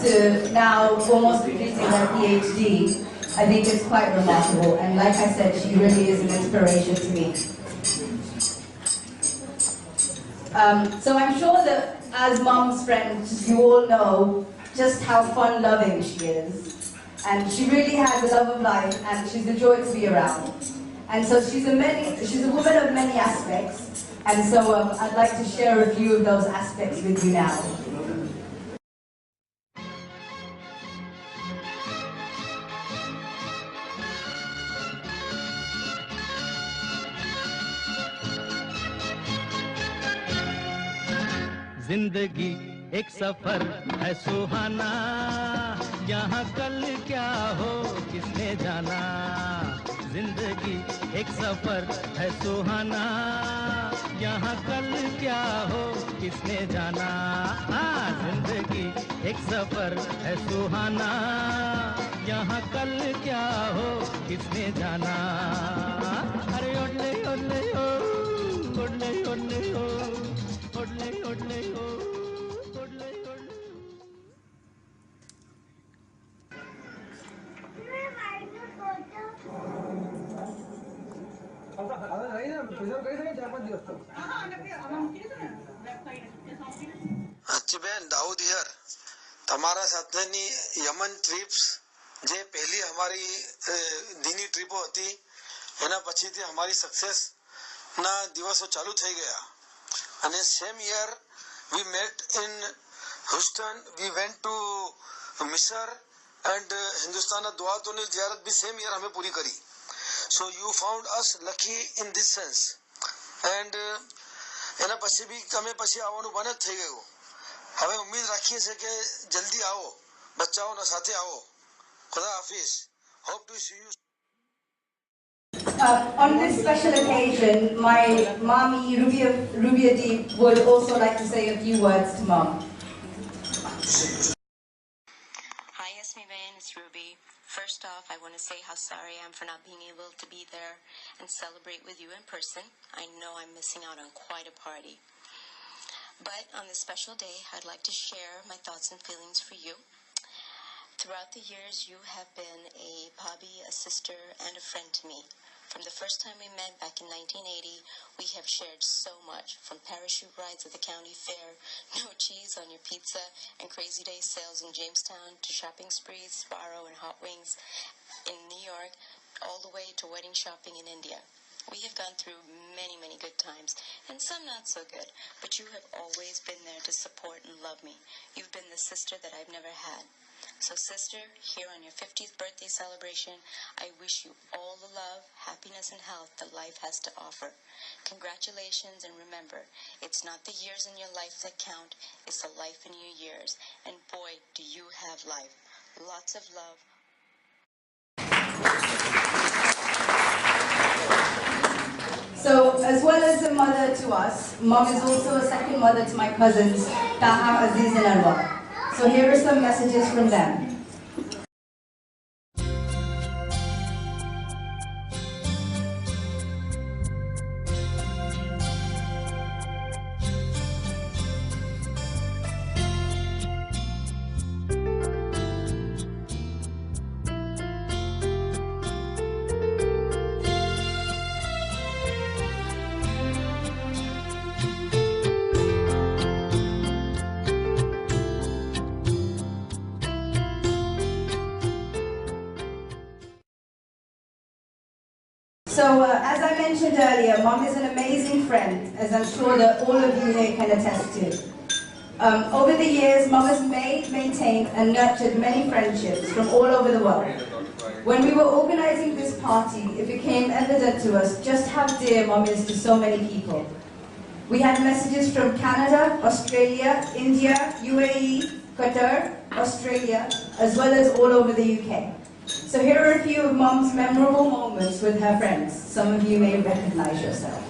to now almost completing her PhD, I think it's quite remarkable. And like I said, she really is an inspiration to me. So I'm sure that as Mum's friends, you all know just how fun-loving she is. And she really has a love of life, and she's a joy to be around. And so she's a woman of many aspects, and so I'd like to share a few of those aspects with you now. जिंदगी एक सफर है सुहाना, यहाँ कल क्या हो किसने जाना। जिंदगी एक सफर है सुहाना, यहाँ कल क्या हो किसने जाना। जिंदगी एक सफर है सुहाना, यहाँ कल क्या हो किसने जाना। अरे ओडले ओडले ओ, ओडले ओडले ओ, ओडले ओडले ओ, ओडले ओडले। બેન દાઉદ હિયર, તમારા સાથેની યમન ટ્રીપ્સ જે પહેલી અમારી દીની ટ્રીપો હતી, એના પછીથી અમારી સક્સેસના દિવસો ચાલુ થઈ ગયા. અને same year we met in Houston, we went to મિસર એન્ડ હિન્દુસ્તાનના દુઆતોની ઝિયારત બી સેમ યર અમે પૂરી કરી. So you found us lucky in this sense. And એના પછી બી અમે પછી આવવાનું બંધ જ થઈ ગયું. હવે ઉમ્મીદ રાખીએ છીએ કે જલ્દી આવો, બચ્ચાઓના સાથે આવો. ખુદા હાફિઝ. Hope to see you. On this special occasion, my mommy, Rubia Deep, would also like to say a few words to Mom. Hi, Asmi, it's Ruby. First off, I want to say how sorry I am for not being able to be there and celebrate with you in person. I know I'm missing out on quite a party. But on this special day, I'd like to share my thoughts and feelings for you. Throughout the years, you have been a bhabhi, a sister, and a friend to me. From the first time we met back in 1980, we have shared so much, from parachute rides at the county fair, no cheese on your pizza, and crazy day sales in Jamestown, to shopping sprees, Sparrow, and Hot Wings in New York, all the way to wedding shopping in India. We have gone through many, many good times, and some not so good, but you have always been there to support and love me. You've been the sister that I've never had. So sister, here on your 50th birthday celebration, I wish you all the love, happiness, and health that life has to offer. Congratulations, and remember, it's not the years in your life that count, it's the life in your years. And boy, do you have life. Lots of love. So, as well as a mother to us, Mom is also a second mother to my cousins, Taha, Aziz, and Anwar. So here are some messages from them. So, as I mentioned earlier, Mom is an amazing friend, as I'm sure that all of you here can attest to. Over the years, Mom has made, maintained, and nurtured many friendships from all over the world. When we were organizing this party, it became evident to us just how dear Mom is to so many people. We had messages from Canada, Australia, India, UAE, Qatar, Australia, as well as all over the UK. So here are a few of Mom's memorable moments with her friends. Some of you may recognize yourself.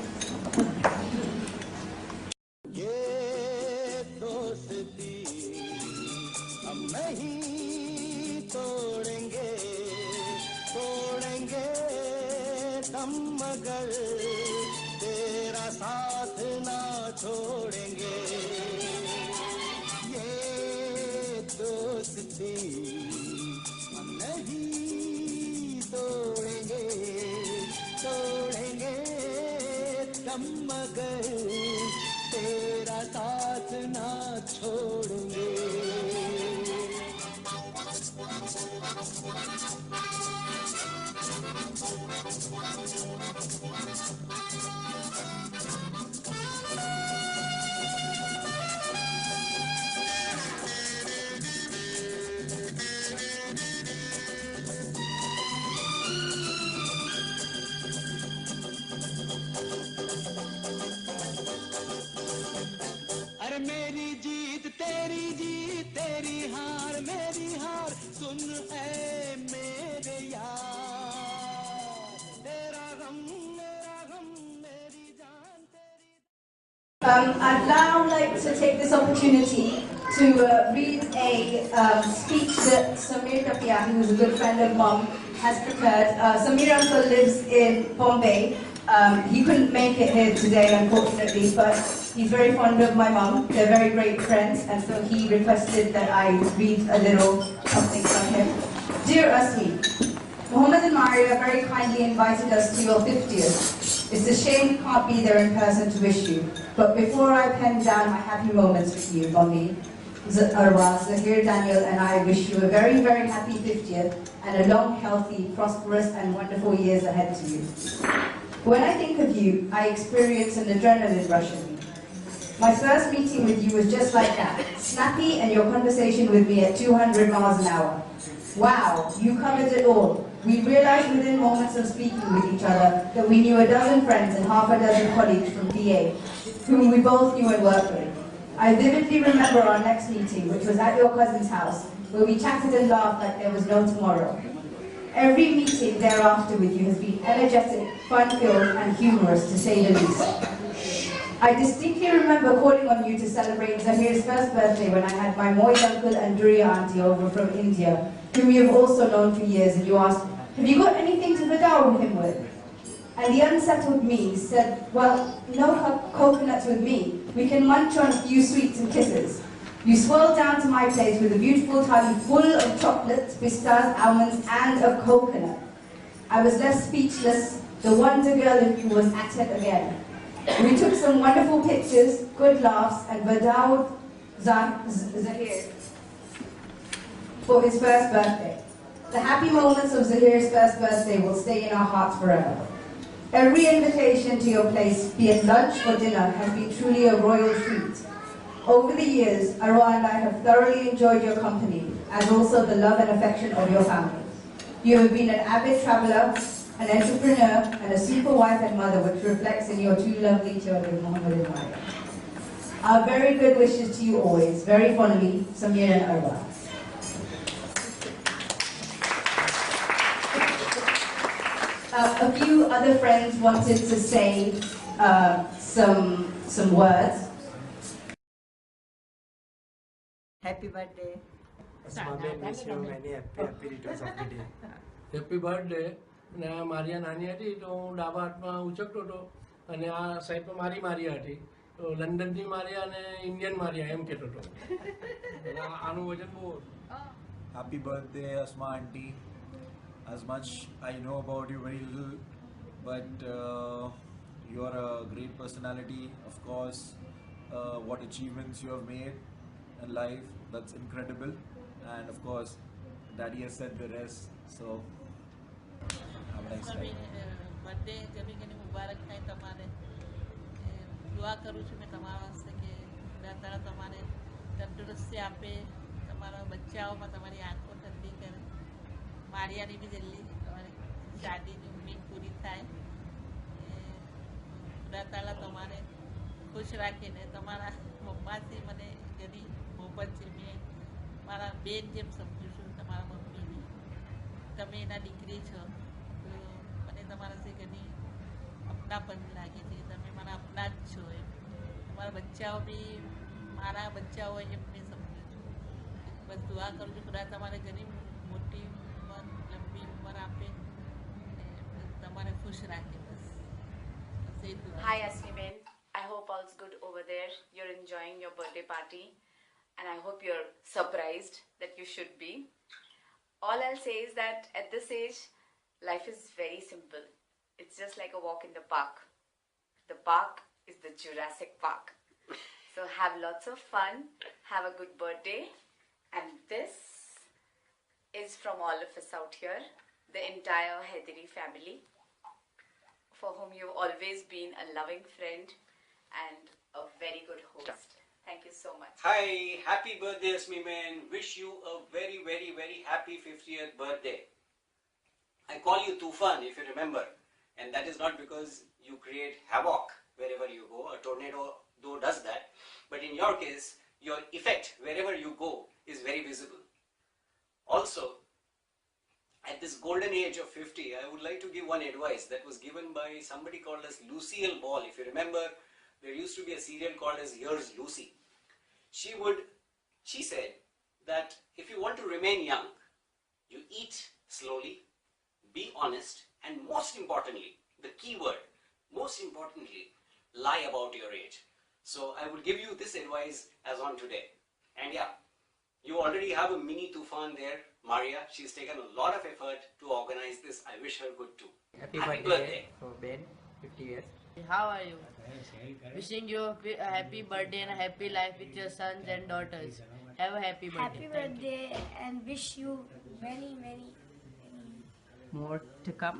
मगर तेरा साथ ना छोड़ेंगे ये दोस्ती हम नहीं तोड़ेंगे तोड़ेंगे दम मगर तेरा साथ ना छोड़ेंगे अरे मेरी जीत तेरी हार मेरी हार सुन ऐ मेरे यार तेरा गम मेरी जान I'd now like to take this opportunity to read a speech that Samir Tapia, who is a good friend of Mom, has prepared. Samir uncle lives in Bombay. He couldn't make it here today, unfortunately, but he's very fond of my mom. They're very great friends, and so he requested that I read a little something from him. Dear Asmi, Mohammed and Maria very kindly invited us to your 50th. It's a shame we can't be there in person to wish you. But before I pen down my happy moments with you, Bondi, Arwa, Zahir, Daniel, and I wish you a very, very happy 50th and a long, healthy, prosperous, and wonderful years ahead to you. When I think of you, I experience an adrenaline rush in me. My first meeting with you was just like that, snappy, and your conversation with me at 200 miles an hour. Wow, you covered it all. We realized within moments of speaking with each other that we knew a dozen friends and half a dozen colleagues from PA, whom we both knew and worked with. I vividly remember our next meeting, which was at your cousin's house, where we chatted and laughed like there was no tomorrow. Every meeting thereafter with you has been energetic, fun-filled, and humorous, to say the least. I distinctly remember calling on you to celebrate Zahir's first birthday when I had my Moy uncle and Duriya auntie over from India, whom you have also known for years, and you asked, have you got anything to bedow him with? And the unsettled me said, well, no coconuts with me. We can munch on a few sweets and kisses. You swirled down to my place with a beautiful thali full of chocolates, pistas, almonds, and a coconut. I was left speechless. The wonder girl in you was at it again. We took some wonderful pictures, good laughs, and bedowed Zahir for his first birthday. The happy moments of Zahir's first birthday will stay in our hearts forever. Every invitation to your place, be it lunch or dinner, has been truly a royal treat. Over the years, Arwa and I have thoroughly enjoyed your company, as also the love and affection of your family. You have been an avid traveler, an entrepreneur, and a super wife and mother, which reflects in your two lovely children, Mohammed and Maya. Our very good wishes to you always. Very fondly, Samir and Arwa. A few other friends wanted to say some words. Happy birthday. Asma, wish you many happy returns of the day. Happy birthday. ને આ મારી નાની હતી તો હું ડાબા હાથમાં ઉચકતો હતો અને આ સાઈડ પર મારી હતી તો લંડનની મારિયા અને ઇન્ડિયન મારિયા એમ કહેતો હતો આનું વજન બહુ Happy birthday, Asma auntie. As much I know about you very little, but you are a great personality. Of course, what achievements you have made in life, that's incredible. And of course, Daddy has said the rest. So have a nice time. Birthday ગમી ગમી મુબારક થાય તમારે. દુઆ કરું છું મેં તમારા વાસ્તે કે ખુદા તારા તમારે તંદુરસ્તી આપે, તમારા બચ્ચાઓમાં તમારી આંખો ઠંડી કરે, મારિયાની બી જલ્દી તમારી શાદીની ઉમ્મીદ પૂરી થાય. ખુદા તાલા તમારે ખુશ રાખીને તમારા મમ્માથી મને ઘણી મોહબ્બત છે. મેં મારા બેન જેમ સમજું છું તમારા મમ્મીને. તમે એના દીકરી છો તો મને તમારાથી ઘણી અપનાપન લાગે છે. તમે મારા અપના જ છો એમ. તમારા બચ્ચાઓ બી મારા બચ્ચાઓ એમ મેં સમજું છું. બસ દુઆ કરું છું ખુદા તમારે ઘણી મોટી ઉંમર, લંબી ઉંમર આપે, તમારે ખુશ રાખે. બસ બસ એ દુઆ. Hi Asmi Ben, I hope all's good over there. You're enjoying your birthday party and I hope you're surprised that you should be. All I'll say is that at this age, life is very simple. It's just like a walk in the park. The park is the Jurassic Park. So have lots of fun, have a good birthday, and this is from all of us out here, the entire Hederi family, for whom you've always been a loving friend and a very good host. Thank you so much. Hi, happy birthday Asmi man. Wish you a very, very, very happy 50th birthday. I call you Tufan if you remember, and that is not because you create havoc wherever you go. A tornado though does that, but in your case, your effect wherever you go is very visible. Also, at this golden age of 50, I would like to give one advice that was given by somebody called as Lucille Ball. If you remember, there used to be a serial called as Here's Lucy. She said that if you want to remain young, you eat slowly, be honest, and most importantly, the key word, most importantly, lie about your age. So I would give you this advice as on today. And yeah, you already have a mini Tufan there, Maria. She's taken a lot of effort to organize this. I wish her good too. Happy birthday for Ben, 50 years. How are you? Wishing you a happy birthday and a happy life with your sons and daughters. Have a happy birthday. Happy birthday and wish you many, many More to come.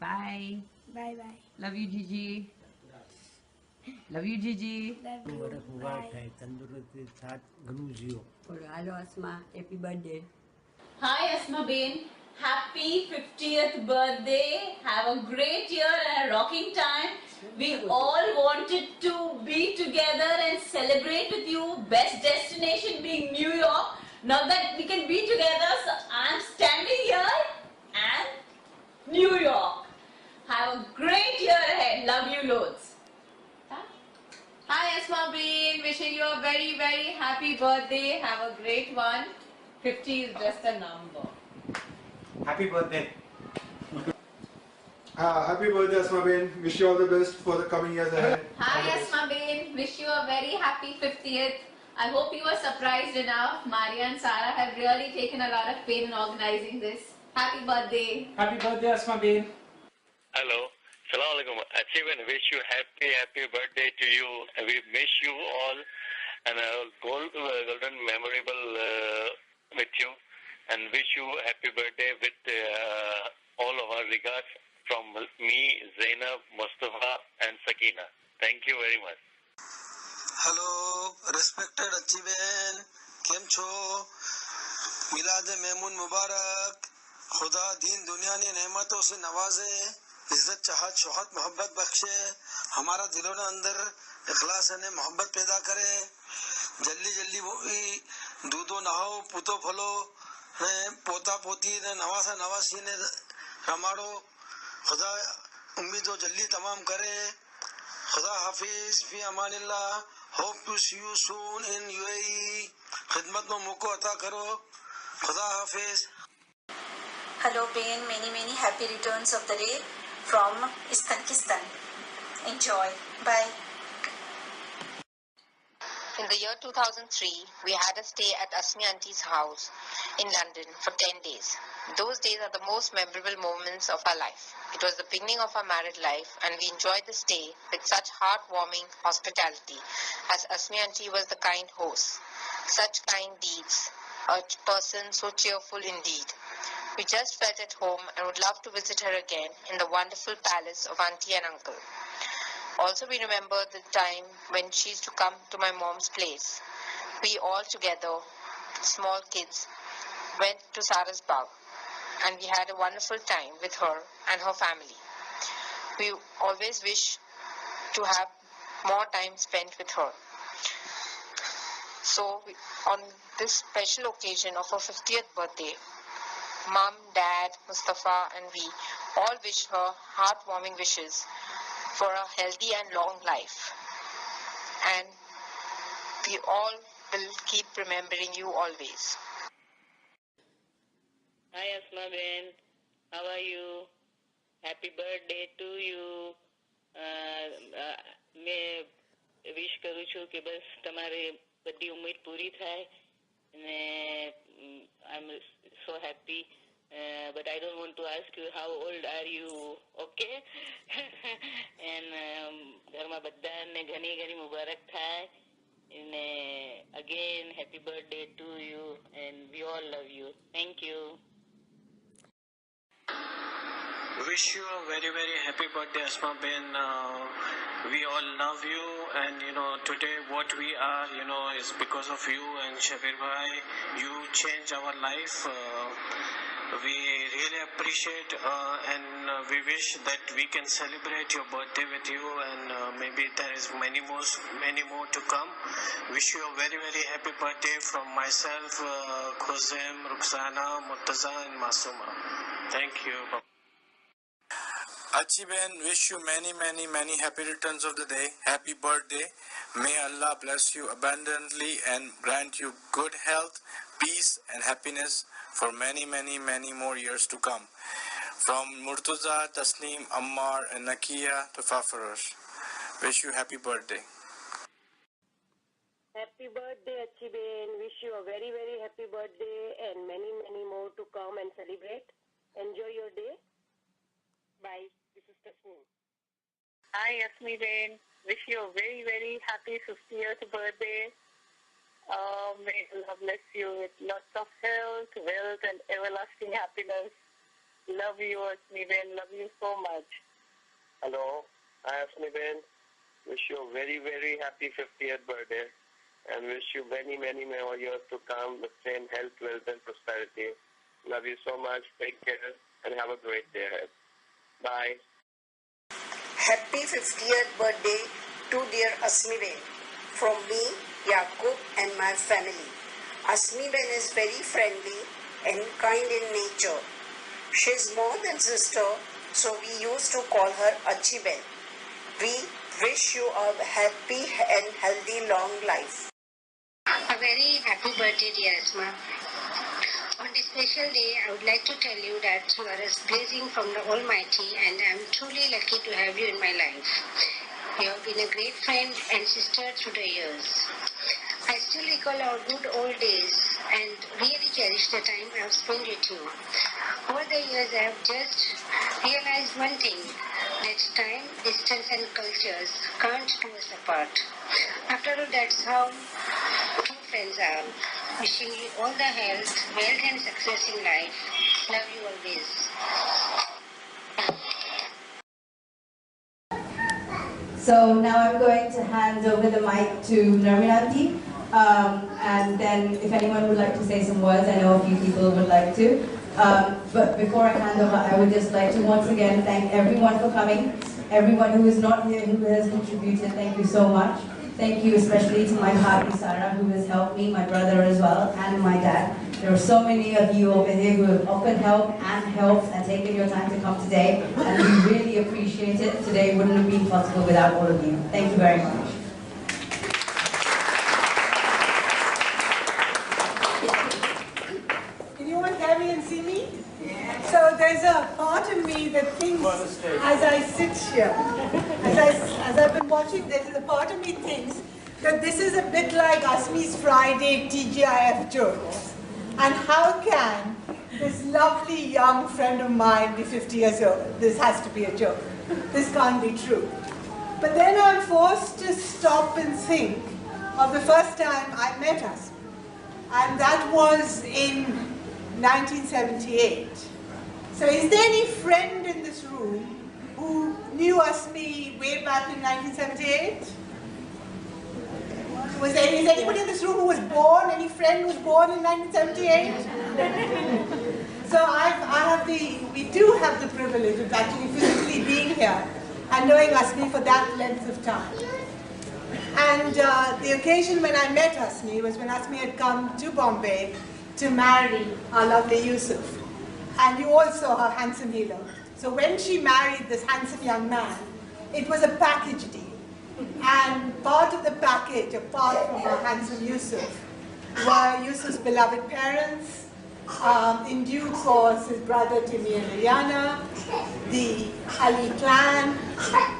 Bye. bye bye. Love you, Gigi. Love you, Gigi. Love you. Bye. Hello Asma, happy birthday. Hi Asma Ben, happy 50th birthday. Have a great year and a rocking time. We all wanted to be together and celebrate with you. Best destination being New York. Now that we can be together, so I'm standing here and New York. Have a great year ahead. Love you loads. Hi Asma Ben, wishing you a very, very happy birthday. Have a great one. 50 is just a number. Happy birthday. Happy birthday Asma Ben. Wish you all the best for the coming years ahead. Hi Asma Ben, wish you a very happy 50th. I hope you were surprised enough. Maria and Sarah have really taken a lot of pain in organizing this. Happy birthday. Happy birthday Asma Ben. Hello. Assalamu alaikum. Achieve wish you happy birthday to you. We miss you all and a golden memorable with you and wish you happy birthday with all of our regards from me, Zainab, Mustafa and Sakina. Thank you very much. Hello respected अच्छी बहन केम छो मिलाद मेमून मुबारक खुदा दीन दुनिया ने नेमतों से नवाजे इज्जत चाहत शोहत मोहब्बत बख्शे हमारा दिलों ने अंदर इखलास ने मोहब्बत पैदा करे जल्दी जल्दी दूधो नहाओ पूतो फलो ने पोता पोती ने नवासा नवासी ने रमाड़ो खुदा उम्मीदों जल्दी तमाम करे खुदा हाफिज फी अमानिल्लाह hope to see you soon in UAE खिदमत में मौका अता करो खुदा हाफिज Hello Ben, many happy returns of the day from Uzbekistan. Enjoy. Bye. In the year 2003, we had a stay at Asmi Auntie's house in London for 10 days. Those days are the most memorable moments of our life. It was the beginning of our married life and we enjoyed the stay with such heartwarming hospitality as Asmi Auntie was the kind host. Such kind deeds, a person so cheerful indeed. We just felt at home and would love to visit her again in the wonderful palace of Auntie and Uncle. Also, we remember the time when she used to come to my mom's place. We all together, small kids, went to Saras Bagh and we had a wonderful time with her and her family. We always wish to have more time spent with her. So, on this special occasion of her 50th birthday, Mom, Dad, Mustafa and we all wish her heartwarming wishes for a healthy and long life. And we all will keep remembering you always. Hi Asma Ben, how are you? Happy birthday to you. मैं વિશ કરું છું કે બસ તમારી બધી ઉમ્મીદ પૂરી થાય અને I'm so happy. But I don't want to ask you how old are you, okay? And ઘરમાં બધાને ઘણી ઘણી મુબારક થાય. And again, happy birthday to you and we all love you. Thank you. Wish you a very very happy birthday Asma Ben. We all love you and today what we are is because of you and Shabir bhai. You change our life. We really appreciate and we wish that we can celebrate your birthday with you and maybe there is many more to come. Wish you a very very happy birthday from myself, Khuzim, Ruxana, Murtaza and Masuma. Thank you. Achi Ben, wish you many happy returns of the day. Happy birthday. May Allah bless you abundantly and grant you good health, peace and happiness for many more years to come. From Murtuza, Tasneem, Ammar and Nakia to Fafarosh. Wish you happy birthday. Happy birthday Achi Ben. Wish you a very very happy birthday and many more to come and celebrate. Enjoy your day. Bye. This is Tasneem. Hi, Asmi Ben. Wish you a very, very happy 50th birthday. May Allah bless you with lots of health, wealth, and everlasting happiness. Love you, Asmi Ben. Love you so much. Hello. Hi, Asmi Ben. Wish you a very, very happy 50th birthday and wish you many more years to come with same health, wealth, and prosperity. Love you so much. Take care and have a great day ahead. Bye. Happy 50th birthday to dear Asmi Ben from me, Yaqub and my family. Asmi Ben is very friendly and kind in nature. She's more than sister, so we used to call her Achi Ben. We wish you a happy and healthy long life. A very happy birthday, dear Asma. On this special day, I would like to tell you that you are a blessing from the Almighty and I am truly lucky to have you in my life. You have been a great friend and sister through the years. I still recall our good old days and really cherish the time I have spent with you. Over the years, I have just realized one thing, that time, distance and cultures can't do us apart. After all, that's how true friends are. Wishing you all the health, wealth and success in life. Love you always. So now I'm going to hand over the mic to Narminati. And then if anyone would like to say some words, I know a few people would like to. But before I hand over, I would just like to once again thank everyone for coming. Everyone who is not here, who has contributed, thank you so much. Thank you especially to my Bhabi Sarah, who has helped me, my brother as well, and my dad. There are so many of you over here who have offered help and helped and taken your time to come today, and we really appreciate it. Today wouldn't have been possible without all of you. Thank you very much. Can you all hear me and see me? So there's a part of me that thinks, as I sit here, as I've been watching, there's a part of me thinks that this is a bit like Asmi's Friday TGIF jokes. And how can this lovely young friend of mine be 50 years old? This has to be a joke. This can't be true. But then I'm forced to stop and think of the first time I met Asmi. And that was in 1978. So is there any friend in this room who knew Asmi way back in 1978? Is anybody in this room who was born, any friend who was born in 1978? So we do have the privilege of actually physically being here and knowing Asmi for that length of time. And the occasion when I met Asmi was when Asmi had come to Bombay to marry our lovely Yusuf. And you all saw her handsome hero. So when she married this handsome young man, it was a package deal. And part of the package, apart from her handsome Yusuf, were Yusuf's beloved parents, in due course his brother Timmy and Liliana, the Ali clan,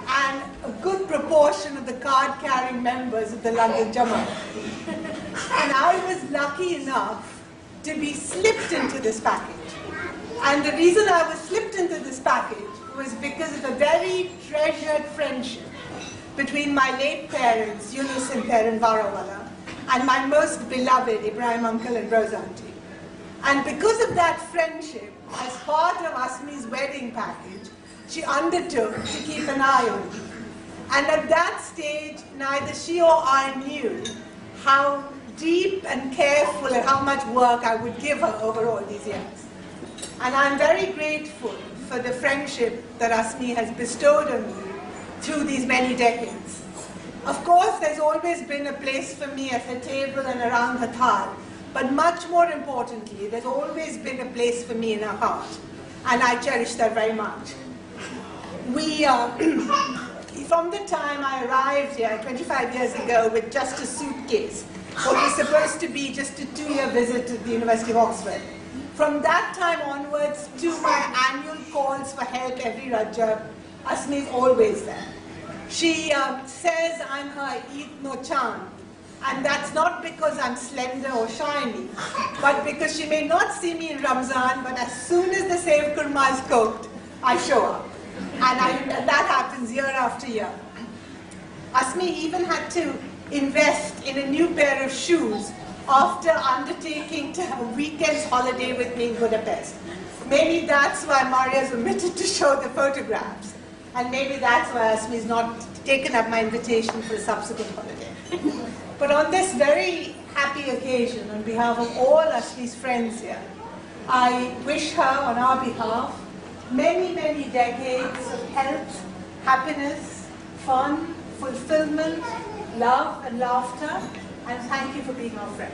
and a good proportion of the card-carrying members of the London Jamaat. And I was lucky enough to be slipped into this package. And the reason I was slipped into this package was because of a very treasured friendship between my late parents, Yunus and Perrin Varawala, and my most beloved Ibrahim uncle and Rose auntie. And because of that friendship, as part of Asmi's wedding package, she undertook to keep an eye on me. And at that stage, neither she or I knew how deep and careful and how much work I would give her over all these years. And I'm very grateful for the friendship that Asmi has bestowed on me through these many decades. Of course, there's always been a place for me at her table and around her thal, but much more importantly, there's always been a place for me in her heart, and I cherish that very much. From the time I arrived here 25 years ago with just a suitcase, what was supposed to be just a 2-year visit to the University of Oxford, from that time onwards to my annual calls for help every Rajab, Asmi is always there. She says I'm her Eid no Chand, and that's not because I'm slender or shiny, but because she may not see me in Ramzan, but as soon as the Sev Kurma is cooked, I show up. And that happens year after year. Asmi even had to invest in a new pair of shoes after undertaking to have a weekend's holiday with me in Budapest. Maybe that's why Maria's omitted to show the photographs. And maybe that's why Asmi's not taken up my invitation for a subsequent holiday. But on this very happy occasion, on behalf of all Asmi's friends here, I wish her, on our behalf, many, many decades of health, happiness, fun, fulfillment, love and laughter, and thank you for being our friend.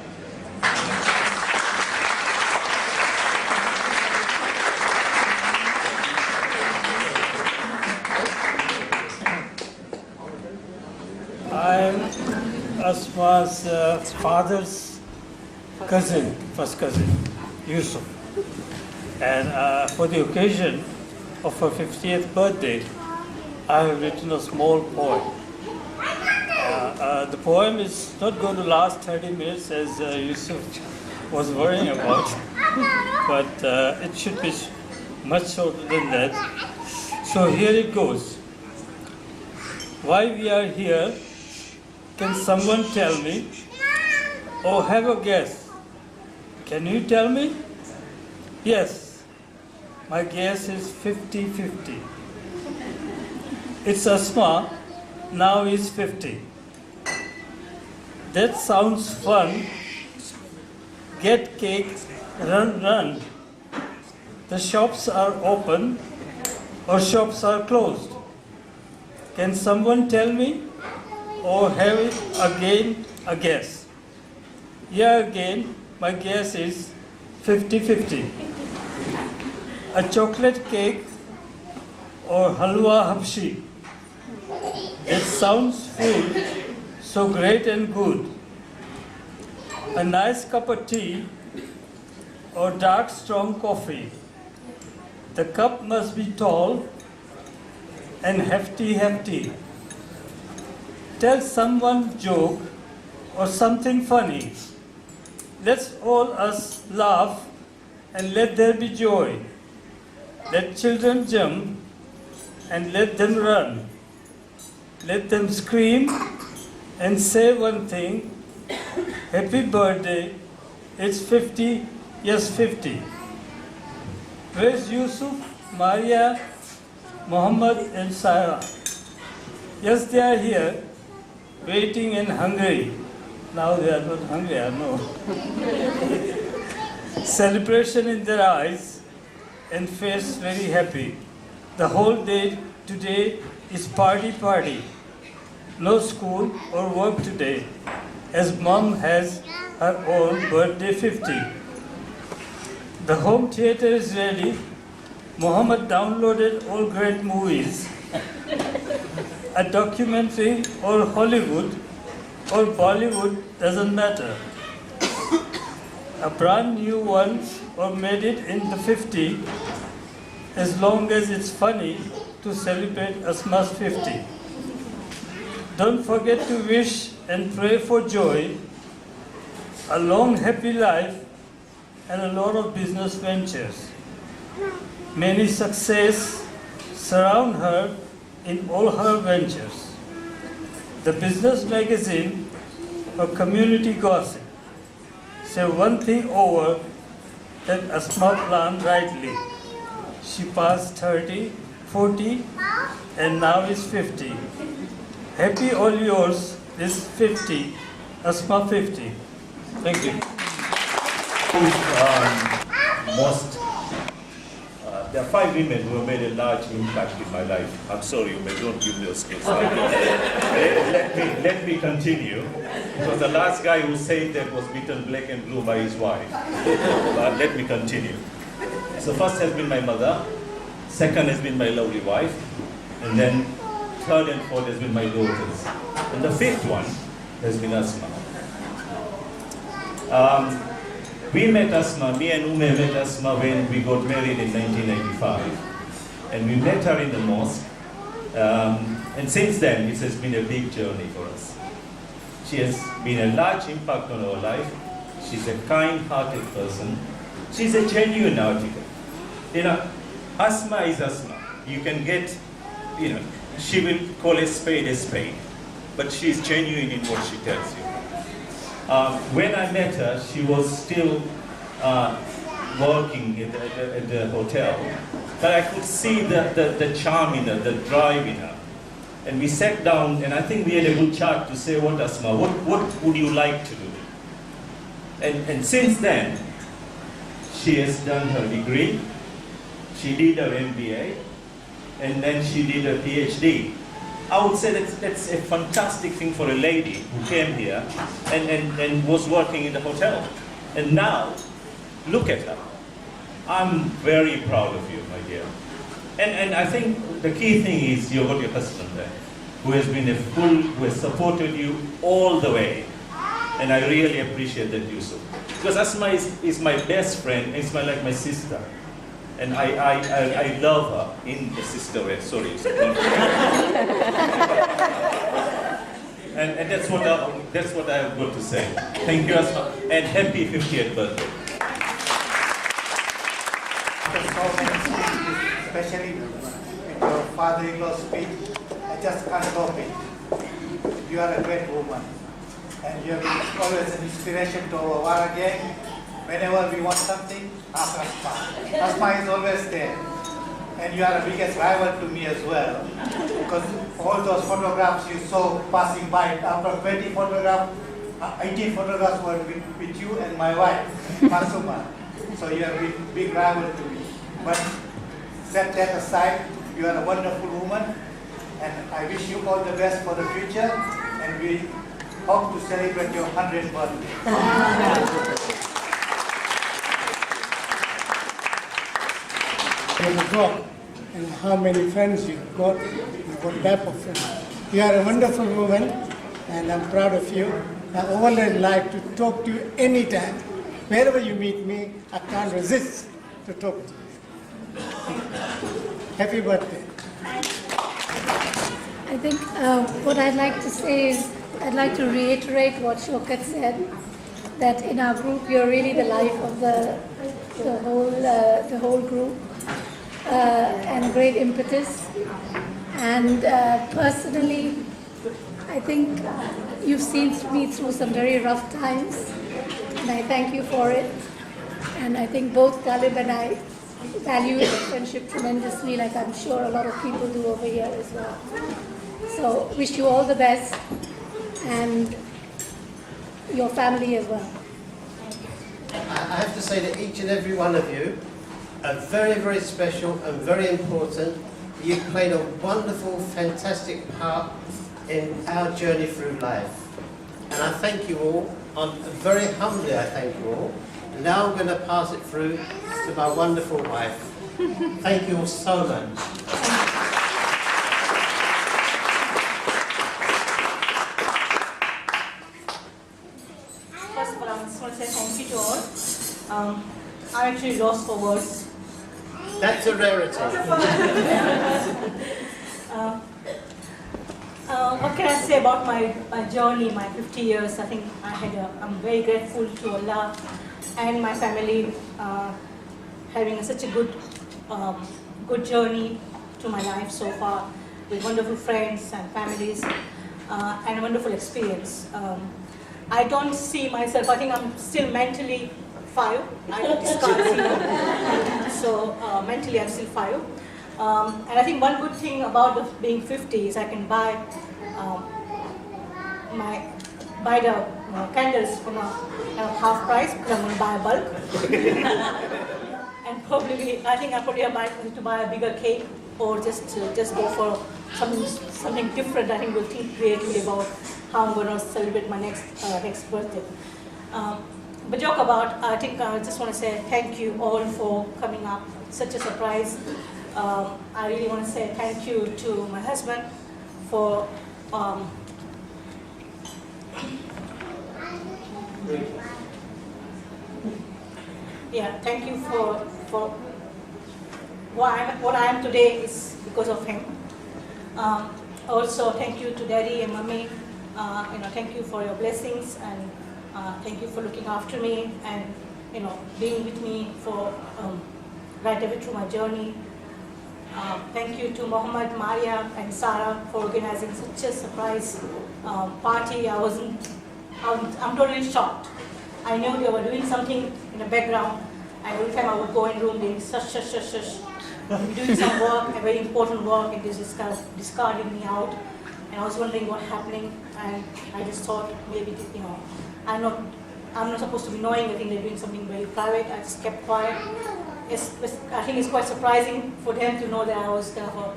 I'm Asma's father's cousin, first cousin, Yusuf. And for the occasion of her 50th birthday, I have written a small poem. The poem is not going to last 30 minutes as Yusuf was worrying about, but it should be much shorter than that. So here it goes. Why we are here, can someone tell me? Or have a guess? Can you tell me? Yes, my guess is 50-50. It's Asma, now he's 50. That sounds fun. Get cake, run, run. The shops are open or shops are closed. Can someone tell me? Or have it again a guess? Yeah, again, my guess is 50-50. A chocolate cake or halwa habshi. It sounds food, so great and good. A nice cup of tea or dark strong coffee. The cup must be tall and hefty. Tell someone joke or something funny. Let's all us laugh and let there be joy. Let children jump and let them run. Let them scream and say one thing, happy birthday, it's 50, yes 50. Where's Yusuf, Maria, Muhammad and Sarah? Yes, they are here, waiting and hungry. Now they are not hungry, I know. Celebration in their eyes and face very happy. The whole day today is party. No school or work today, as mom has her own birthday 50. The home theater is ready. Muhammad downloaded all great movies. A documentary or Hollywood or Bollywood doesn't matter. A brand new one or made it in the 50, as long as it's funny to celebrate Asma's 50. Don't forget to wish and pray for joy, a long happy life and a lot of business ventures. Many success surround her in all her ventures. The business magazine or community gossip say one thing over that Asma planned rightly. She passed 30, 40 and now is 50. Happy all yours is 50, Asma 50. Thank you. There are 5 women who have made a large impact in my life. I'm sorry, you may don't give me those skills. let me continue. Because the last guy who said that was beaten black and blue by his wife. But let me continue. So first has been my mother, second has been my lovely wife, and then third and fourth has been my daughters. And the fifth one has been Asma. We met Asma, me and Ume met Asma when we got married in 1995. And we met her in the mosque. And since then, it has been a big journey for us. She has been a large impact on our life. She's a kind-hearted person. She's a genuine article. You know, Asma is Asma. You can get, she will call a spade, but she's genuine in what she tells you. When I met her, she was still working at the hotel, but I could see the charm in her, the drive in her. And we sat down, and I think we had a good chat to say, what Asma, what would you like to do? And since then, she has done her degree, she did her MBA, and then she did her PhD. I would say that's a fantastic thing for a lady who came here and was working in the hotel. And now, look at her. I'm very proud of you, my dear. And I think the key thing is you've got your husband there, who has been who has supported you all the way. And I really appreciate that, Yusuf. Because Asma is my best friend, it's like my sister. And I love her in the sister way. Sorry. and that's what I have got to say. Thank you, Asma, and happy 50th birthday. After so many speeches, especially with your father-in-law's speech, I just can't help it. You are a great woman, and you have been always an inspiration to our Wara gang. Whenever we want something, ask Asma. Asma is always there. And you are the biggest rival to me as well. Because all those photographs you saw passing by, after 20 photographs, 18 photographs were with you and my wife, Masuma. So you are a big rival to me. But set that aside, you are a wonderful woman. And I wish you all the best for the future. And we hope to celebrate your 100th birthday. And how many friends you've got type of friends. You are a wonderful woman, and I'm proud of you. I always like to talk to you anytime. Wherever you meet me, I can't resist to talk to you. Happy birthday. I think what I'd like to say is, I'd like to reiterate what Shokat said, that in our group, you're really the life of the whole group. And great impetus. And personally, I think you've seen me through some very rough times, and I thank you for it. And I think both Talib and I value the friendship tremendously, like I'm sure a lot of people do over here as well. So wish you all the best, and your family as well. I have to say that each and every one of you are very, very special and very important. You've played a wonderful, fantastic part in our journey through life. And I thank you all. Very humbly I thank you all. And now I'm going to pass it through to my wonderful wife. Thank you all so much. First of all, I just want to say thank you to all. I'm actually lost for words. That's a rarity. What can I say about my journey, my 50 years? I think I'm very grateful to Allah and my family having such a good journey to my life so far, with wonderful friends and families and a wonderful experience. I don't see myself, I think I'm still mentally 5. I just can't see it. So mentally I'm still 5. And I think one good thing about being 50 is I can buy the candles for half price, because I'm going to buy a bulk. And probably, I think I probably have to buy a bigger cake, or just go for something different. I think we'll think creatively about how I'm going to celebrate my next birthday. But joke about, I think I just want to say thank you all for coming up. Such a surprise. I really want to say thank you to my husband for thank you for what I am today is because of him. Also, thank you to Daddy and Mommy. Thank you for your blessings, and thank you for looking after me and being with me for right away through my journey. Thank you to Mohammed, Maria, and Sarah for organizing such a surprise party. I'm totally shocked. I knew they were doing something in the background, and every time I would go in room, they shush, doing some work, a very important work, and they just kind of discarding me out. And I was wondering what's happening, and I just thought maybe, I'm not supposed to be knowing. I think they're doing something very private. I just kept quiet. I think it's quite surprising for them to know that I was kind of,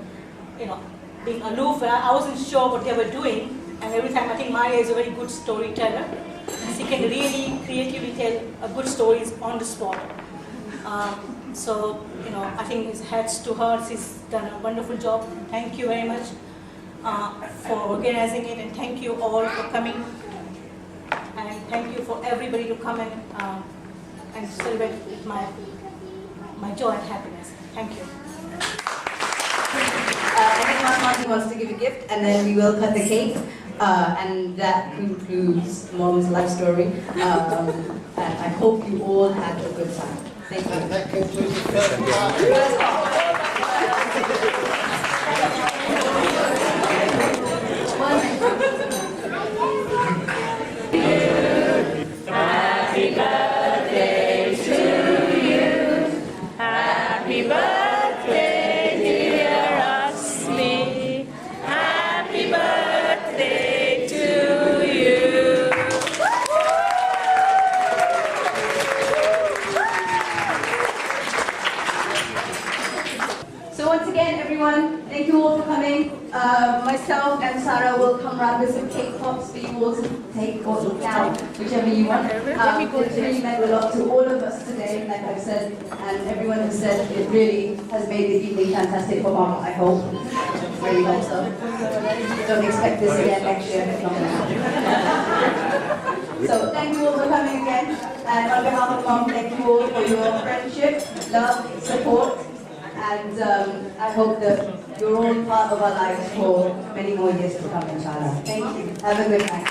being aloof. I wasn't sure what they were doing, and every time I think Maria is a very good storyteller. She can really creatively tell good stories on the spot. So, I think it's hats to her. She's done a wonderful job. Thank you very much for organizing it, and thank you all for coming. And thank you for everybody to come and celebrate with my joy and happiness. Thank you. I think Martin wants to give a gift, and then we will cut the cake. And that concludes Mom's life story. And I hope you all had a good time. Thank you. And that concludes the first part. Happy birthday to you. Happy birthday, dear Asmi. Happy birthday to you. So once again, everyone, thank you all for coming. Myself and Sarah will come around with some cake pops for you all to take or look down, whichever you want. It really meant a lot to all of us today, like I've said, and everyone has said it really has made the evening fantastic for Mom, I hope. Really hope so. Don't expect this again next year, it's not going to happen. So thank you all for coming again, and on behalf of Mom, thank you all for your friendship, love, support. And I hope that you're all part of our lives for many more years to come, inshallah. Thank you. Have a good night.